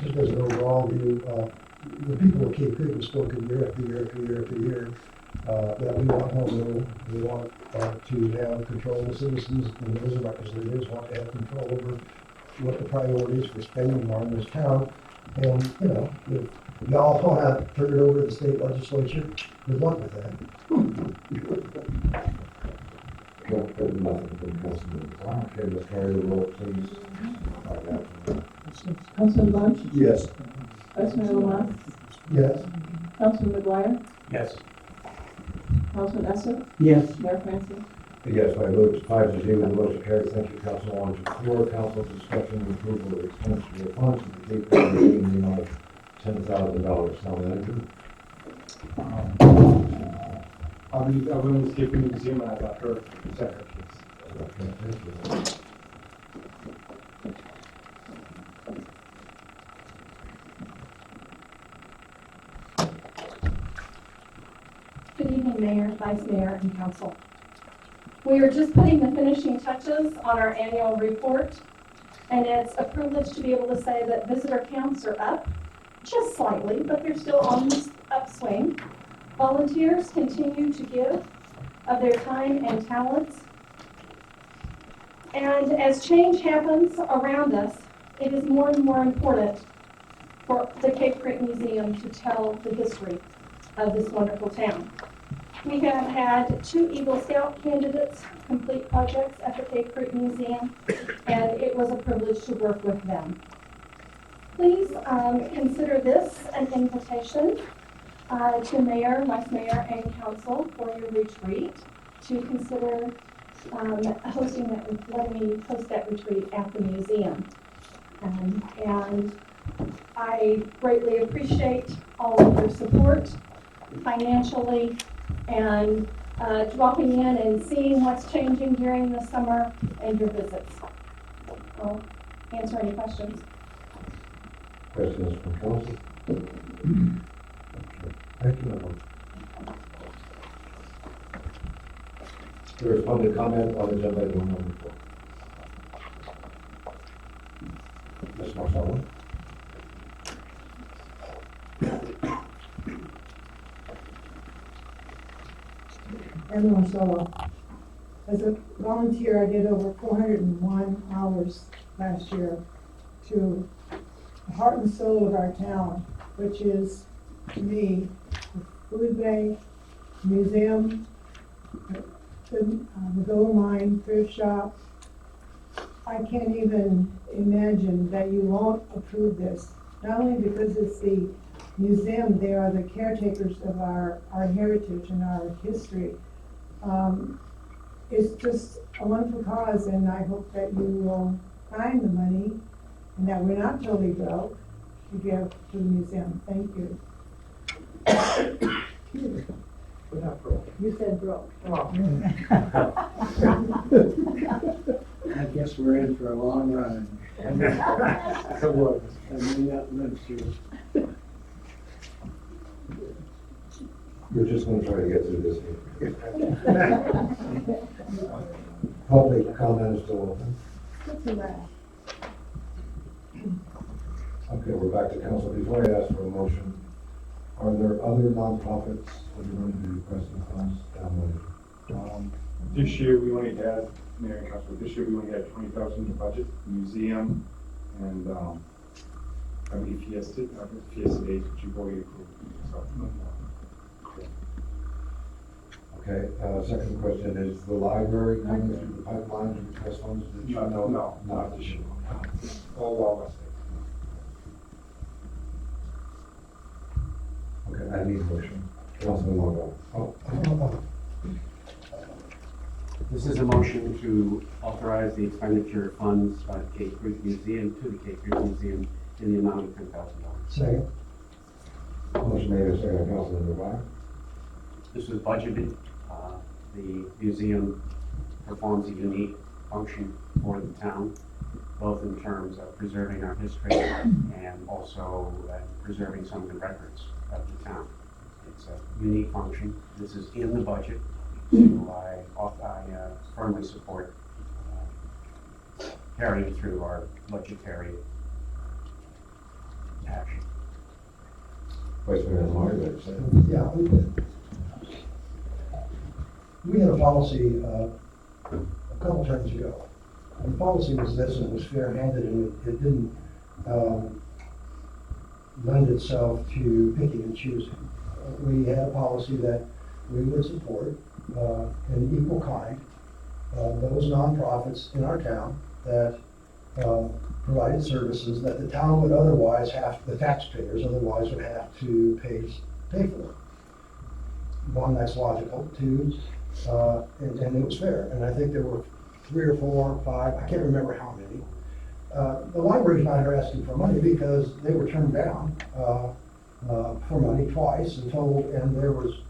Just as an overall view, the people of Cape Creek have spoken year after year after year after year, that we want home rule, we want to have control of the citizens, and those of our leaders want to have control over what the priorities for spending are in this town. And, you know, if y'all want to turn it over to the state legislature, good luck with that. Nothing from Councilman Clark. Okay, let's carry the roll, please. Councilman Bunch? Yes. Vice Mayor Lamont? Yes. Councilman McGuire? Yes. Councilman Esser? Yes. Mayor Francis? Yes, by vote 5-0, the motion carries. Thank you, Council. On to floor, council discussion and approval of expenditure of funds to the Cape Cod Museum in the amount of $10,000. Town manager? I will skip the museum and I got her separate case. Okay, thank you. Good evening, Mayor, Vice Mayor, and Council. We are just putting the finishing touches on our annual report, and it's a privilege to be able to say that visitor counts are up, just slightly, but they're still on the upswing. Volunteers continue to give of their time and talents. And as change happens around us, it is more and more important for the Cape Creek Museum to tell the history of this wonderful town. We have had 2 Eagle Scout candidates complete projects at the Cape Creek Museum, and it was a privilege to work with them. Please consider this an invitation to Mayor, Vice Mayor, and Council for your retreat, to consider hosting that, letting me host that retreat at the museum. And I greatly appreciate all of your support financially and dropping in and seeing what's changing during the summer and your visits. I'll answer any questions. Questions from council? Thank you, everyone. There is public comment on agenda item number 4. Ms. Marcelo? Emma Marcelo. As a volunteer, I did over 401 hours last year to the heart and soul of our town, which is, to me, the food bank, museum, the gold mine, thrift shop. I can't even imagine that you won't approve this, not only because it's the museum, they are the caretakers of our heritage and our history. It's just a wonderful cause, and I hope that you will find the money and that we're not totally broke to give to the museum. Thank you. We're not broke. You said broke. Oh. I guess we're in for a long ride. I may not live through. We're just going to try to get through this here. Public comment is still open. What's the laugh? Okay, we're back to council. Before I ask for a motion, are there other nonprofits that are going to be requesting funds down the This year, we only had, Mayor and Council, this year we only had 20,000 in the budget, museum, and, I believe Fiesta Days, which you've already approved, so, no more. Okay, second question, is the library coming through the pipeline to request funds? Did you know? No, not this year. All Wawa State. Okay, I need a motion. Councilman Longo. This is a motion to authorize the expenditure of funds by the Cape Creek Museum to the Cape Creek Museum in the amount of $10,000. Second. Motion made and seconded, Councilman Rivera. This was budgeted. The museum performs a unique function for the town, both in terms of preserving our history and also preserving some of the records of the town. It's a unique function. This is in the budget, so I firmly support carrying through our budgetary action. Vice Mayor Lamar, Yeah, we did. We had a policy a couple terms ago. And the policy was this, and it was fair-handed, and it didn't lend itself to picking and choosing. We had a policy that we would support in equal kind those nonprofits in our town that provided services that the town would otherwise have, the taxpayers otherwise would have to pay for. One, that's logical. Two, And it was fair, and I think there were 3 or 4 or 5, I can't remember how many. The library's not here asking for money because they were turned down for money twice and told, and there was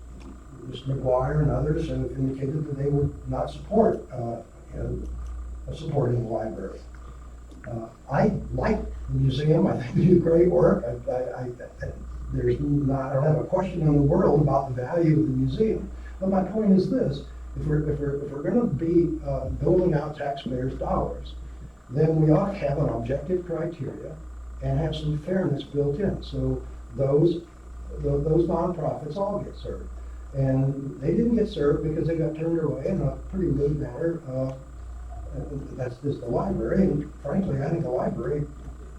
Mr. McGuire and others have indicated that they would not support supporting the library. I like the museum. I think they do great work. I don't have a question in the world about the value of the museum. But my point is this: if we're going to be doling out taxpayers' dollars, then we ought to have an objective criteria and have some fairness built in. So those nonprofits all get served, and they didn't get served because they got turned away in a pretty rude manner. That's just the library, and frankly, I think the library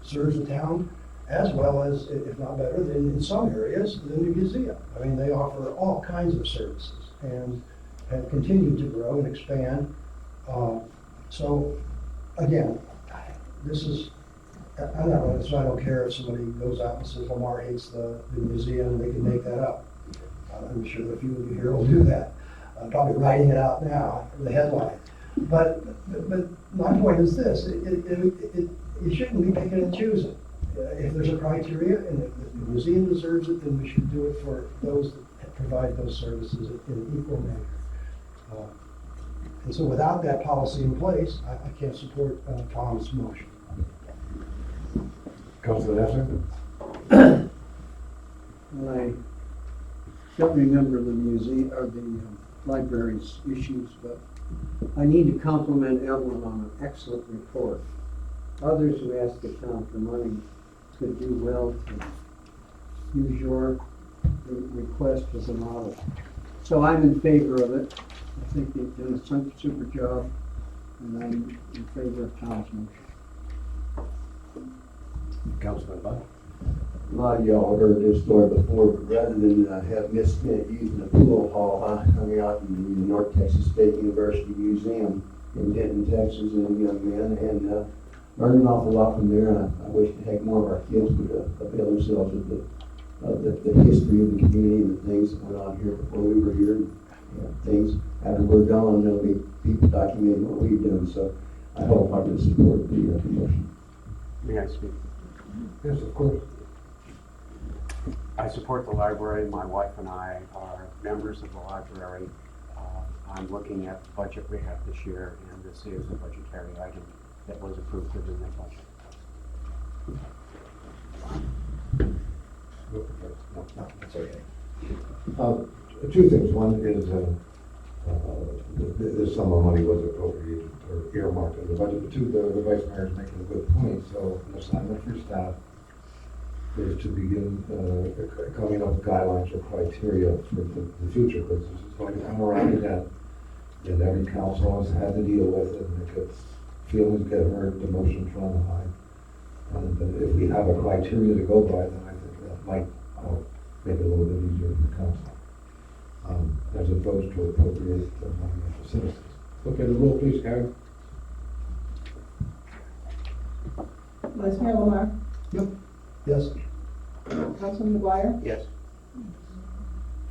serves the town as well as, if not better, than in some areas than the museum. I mean, they offer all kinds of services and have continued to grow and expand. So, again, this is, I don't care if somebody goes out and says Lamar hates the museum, they can make that up. I'm sure a few of you here will do that. I'm probably writing it out now, the headline. But my point is this: you shouldn't be picking and choosing. If there's a criteria and if the museum deserves it, then we should do it for those that provide those services in an equal manner. And so, without that policy in place, I can't support Tom's motion. Councilor Nestor? Well, I don't remember the museum or the library's issues, but I need to compliment Evelyn on an excellent report. Others who ask the town for money could do well to use your request as a model. So I'm in favor of it. I think they've done a super job, and I'm in favor of Tom's motion. Councilman Bud? A lot of y'all heard this story before, but rather than have misspent using the pool hall, I hung out in the North Texas State University Museum in Denton, Texas, as a young man, and learned an awful lot from there. And I wish the heck more of our kids would avail themselves of the history of the community and the things that went on here before we were here. And things after we're gone, there'll be people documenting what we've done. So I wholeheartedly support the motion. May I speak? Yes, of course. I support the library. My wife and I are members of the library. I'm looking at the budget we have this year, and this is a budgetary item that was approved within that budget. No, that's okay. 2 things. One is this sum of money was appropriated or earmarked in the budget. But 2, the vice mayor is making a good point. So an assignment for staff is to begin coming up with guidelines or criteria for the future, because this is going to come around again, and every council has had to deal with it, and it gets, feelings get hurt, emotions run high. And if we have a criteria to go by, then I think that might make it a little bit easier for the council, as opposed to appropriate money for citizens. Okay, the roll, please, Karen. Vice Mayor Lamar? Yep. Yes. Councilman McGuire? Yes.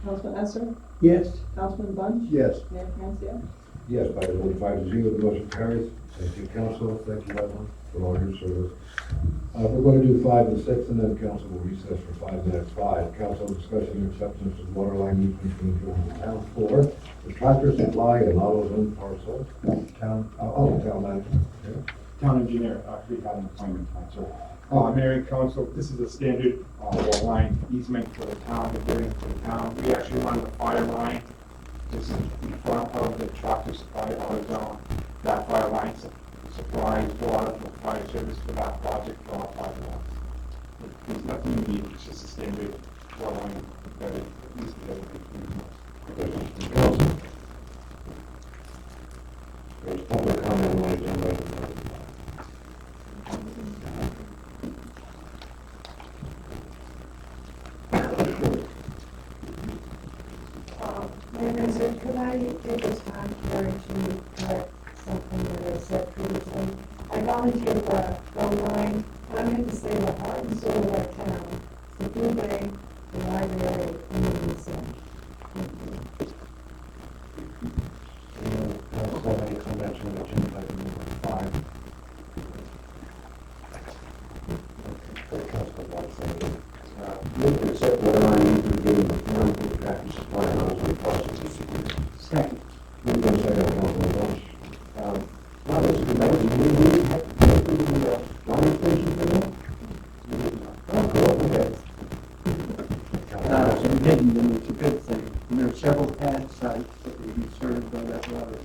Councilman Esser? Yes. Councilman Bunch? Yes. Mayor Panzio? Yes, by the vote 5-0, the motion carries. Thank you, council. Thank you, Evelyn, for all your service. We're going to do 5 and 6, and then council will recess for 5 minutes. 5, council discussing acceptance of water line easement between the town. 4, the tractor supply and AutoZone parcel. Town manager. Okay. Town engineer, actually had an appointment tonight, so. Mayor and council, this is a standard water line easement for the town, the building for the town. We actually run the fire line. This is in front of the tractor supply AutoZone. That fire line supplies water for fire service for that project for all 5 lots. There's nothing unique, it's just a standard water line that it needs to be Council. There's public comment on the agenda. Could I take this time here to correct something that I said previously? I volunteer for a phone line, and I'm going to say the heart and soul of our town, the food bank, the library, and the museum. Thank you. didn't, then it's a good thing. And there are several pad sites that will be served by that water.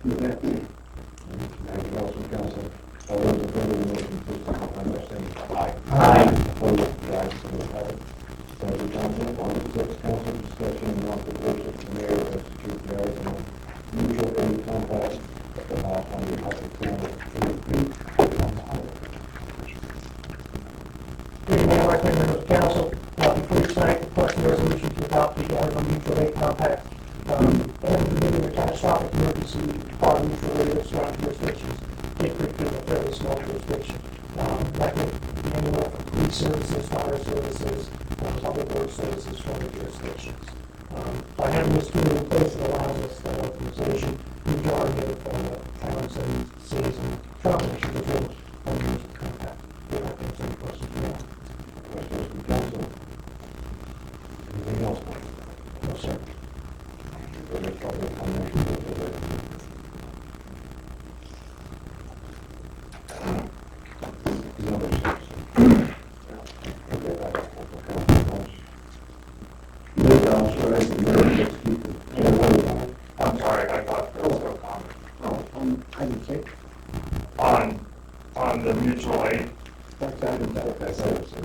With that, Anything else from council? All those in favor of the motion, please signify by saying aye. Aye. Opposed, the ayes have it. Thank you, council. On to six, council discussion and authorization of the mayor to execute the Arizona mutual aid compact on behalf of Cape Creek. Good Mayor, recommend members of council, before you tonight, requesting resolution to adopt the Arizona Mutual Aid Compact. And removing the catastrophic emergency part of mutual aid of surrounding jurisdictions. Cape Creek being a fairly small jurisdiction. That could be anywhere from police services, fire services, public works services from the jurisdictions. By having this tool in place, it allows us that authorization, majority of towns and cities and travel issues within the municipal compact. Do you have any questions for that? Questions from council? Anything else? No, sir. Further public comment? Number six. I'm sorry, I thought there was no comment. Item six. On the mutual aid.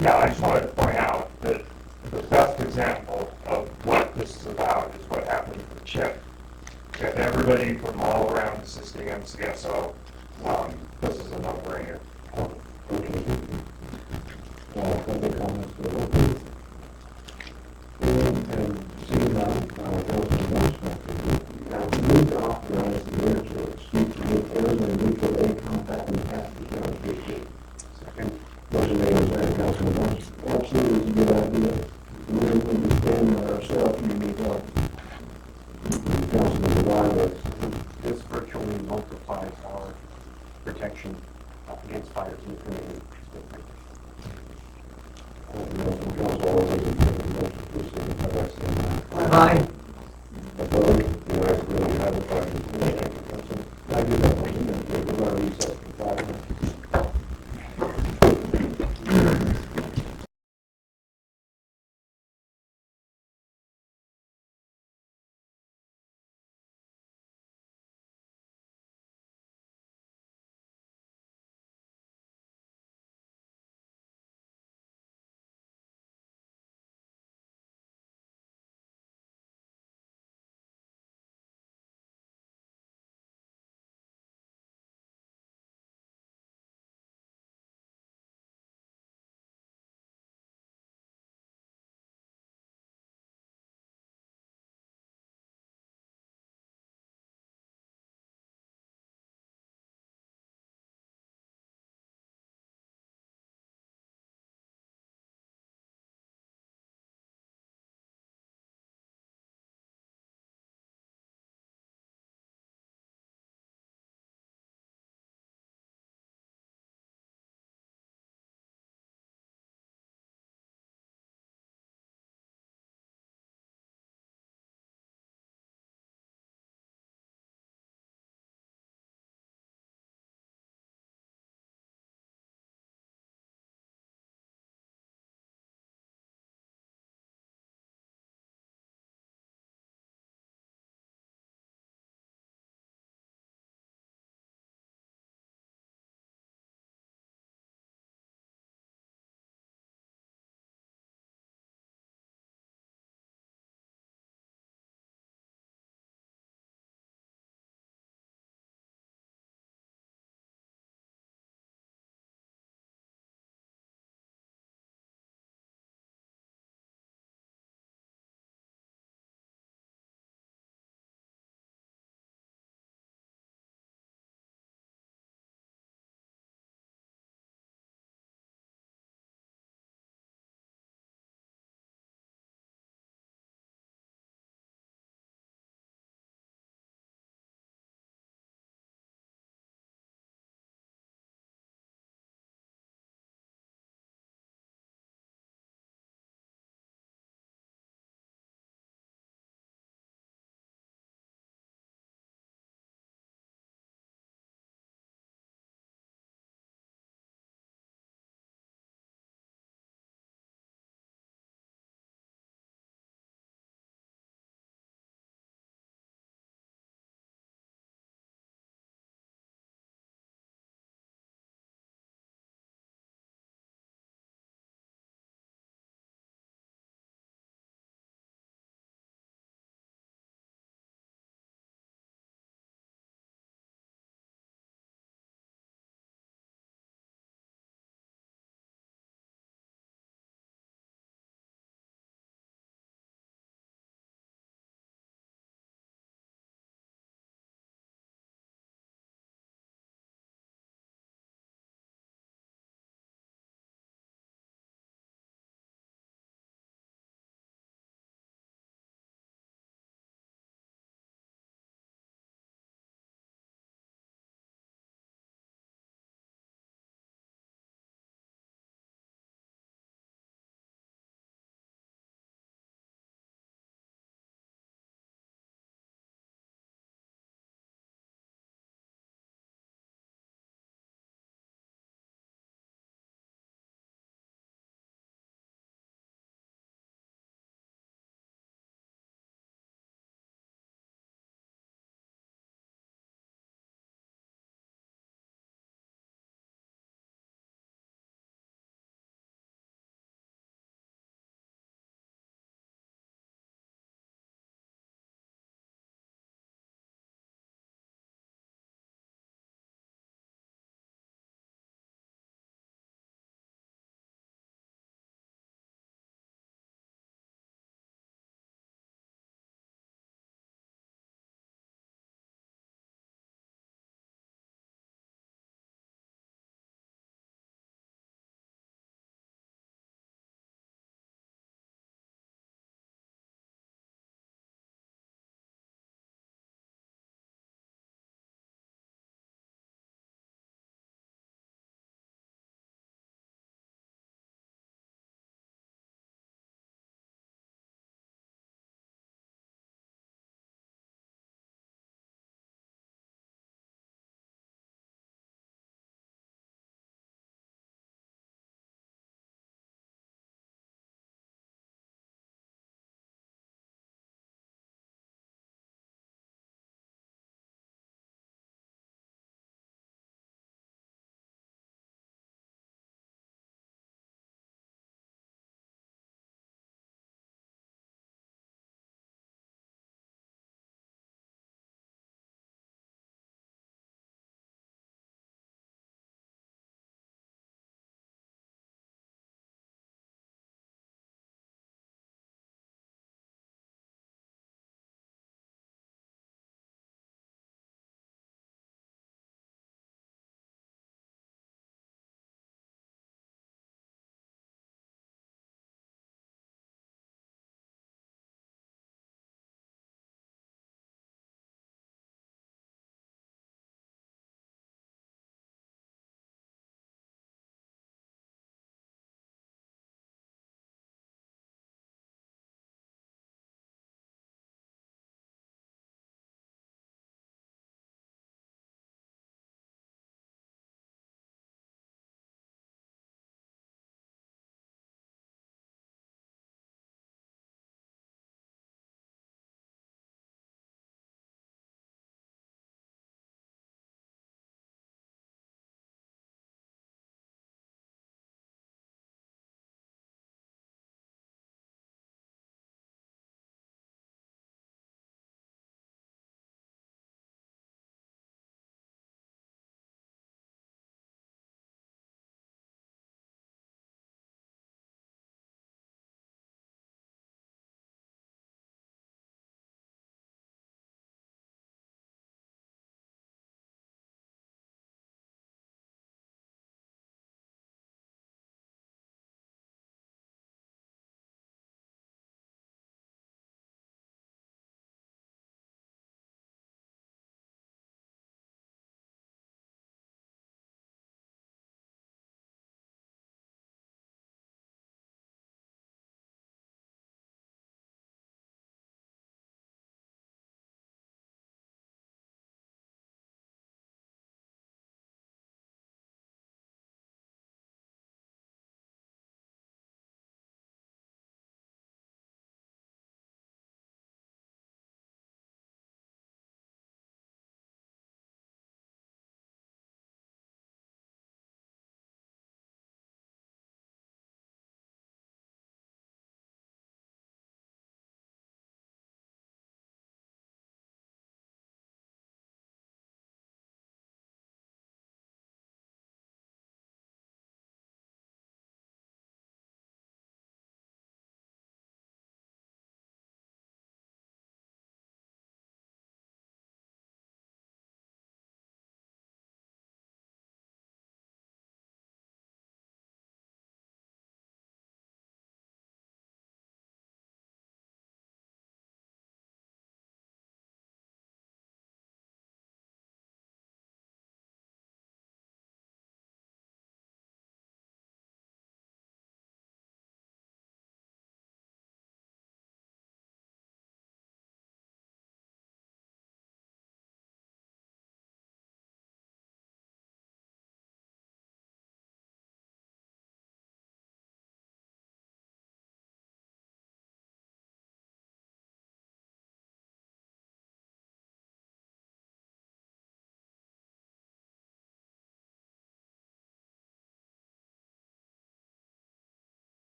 Yeah, I just wanted to point out that the best example of what this is about is what happened with CHIP. Got everybody from all around assisting MCSO. This is a no-brainer. Other comments for the vote, please? And seeing none, vote on the motion. Now, move to authorize the mayor to execute the Arizona mutual aid compact and pass the county district. Second. Motion made by Councilman Bunch. Absolutely is a good idea. We don't understand ourselves, you need help. Councilman Wilder. This virtually multiplies our protection against fires in the community. Council, all those in favor of the motion, please signify by saying aye. Aye.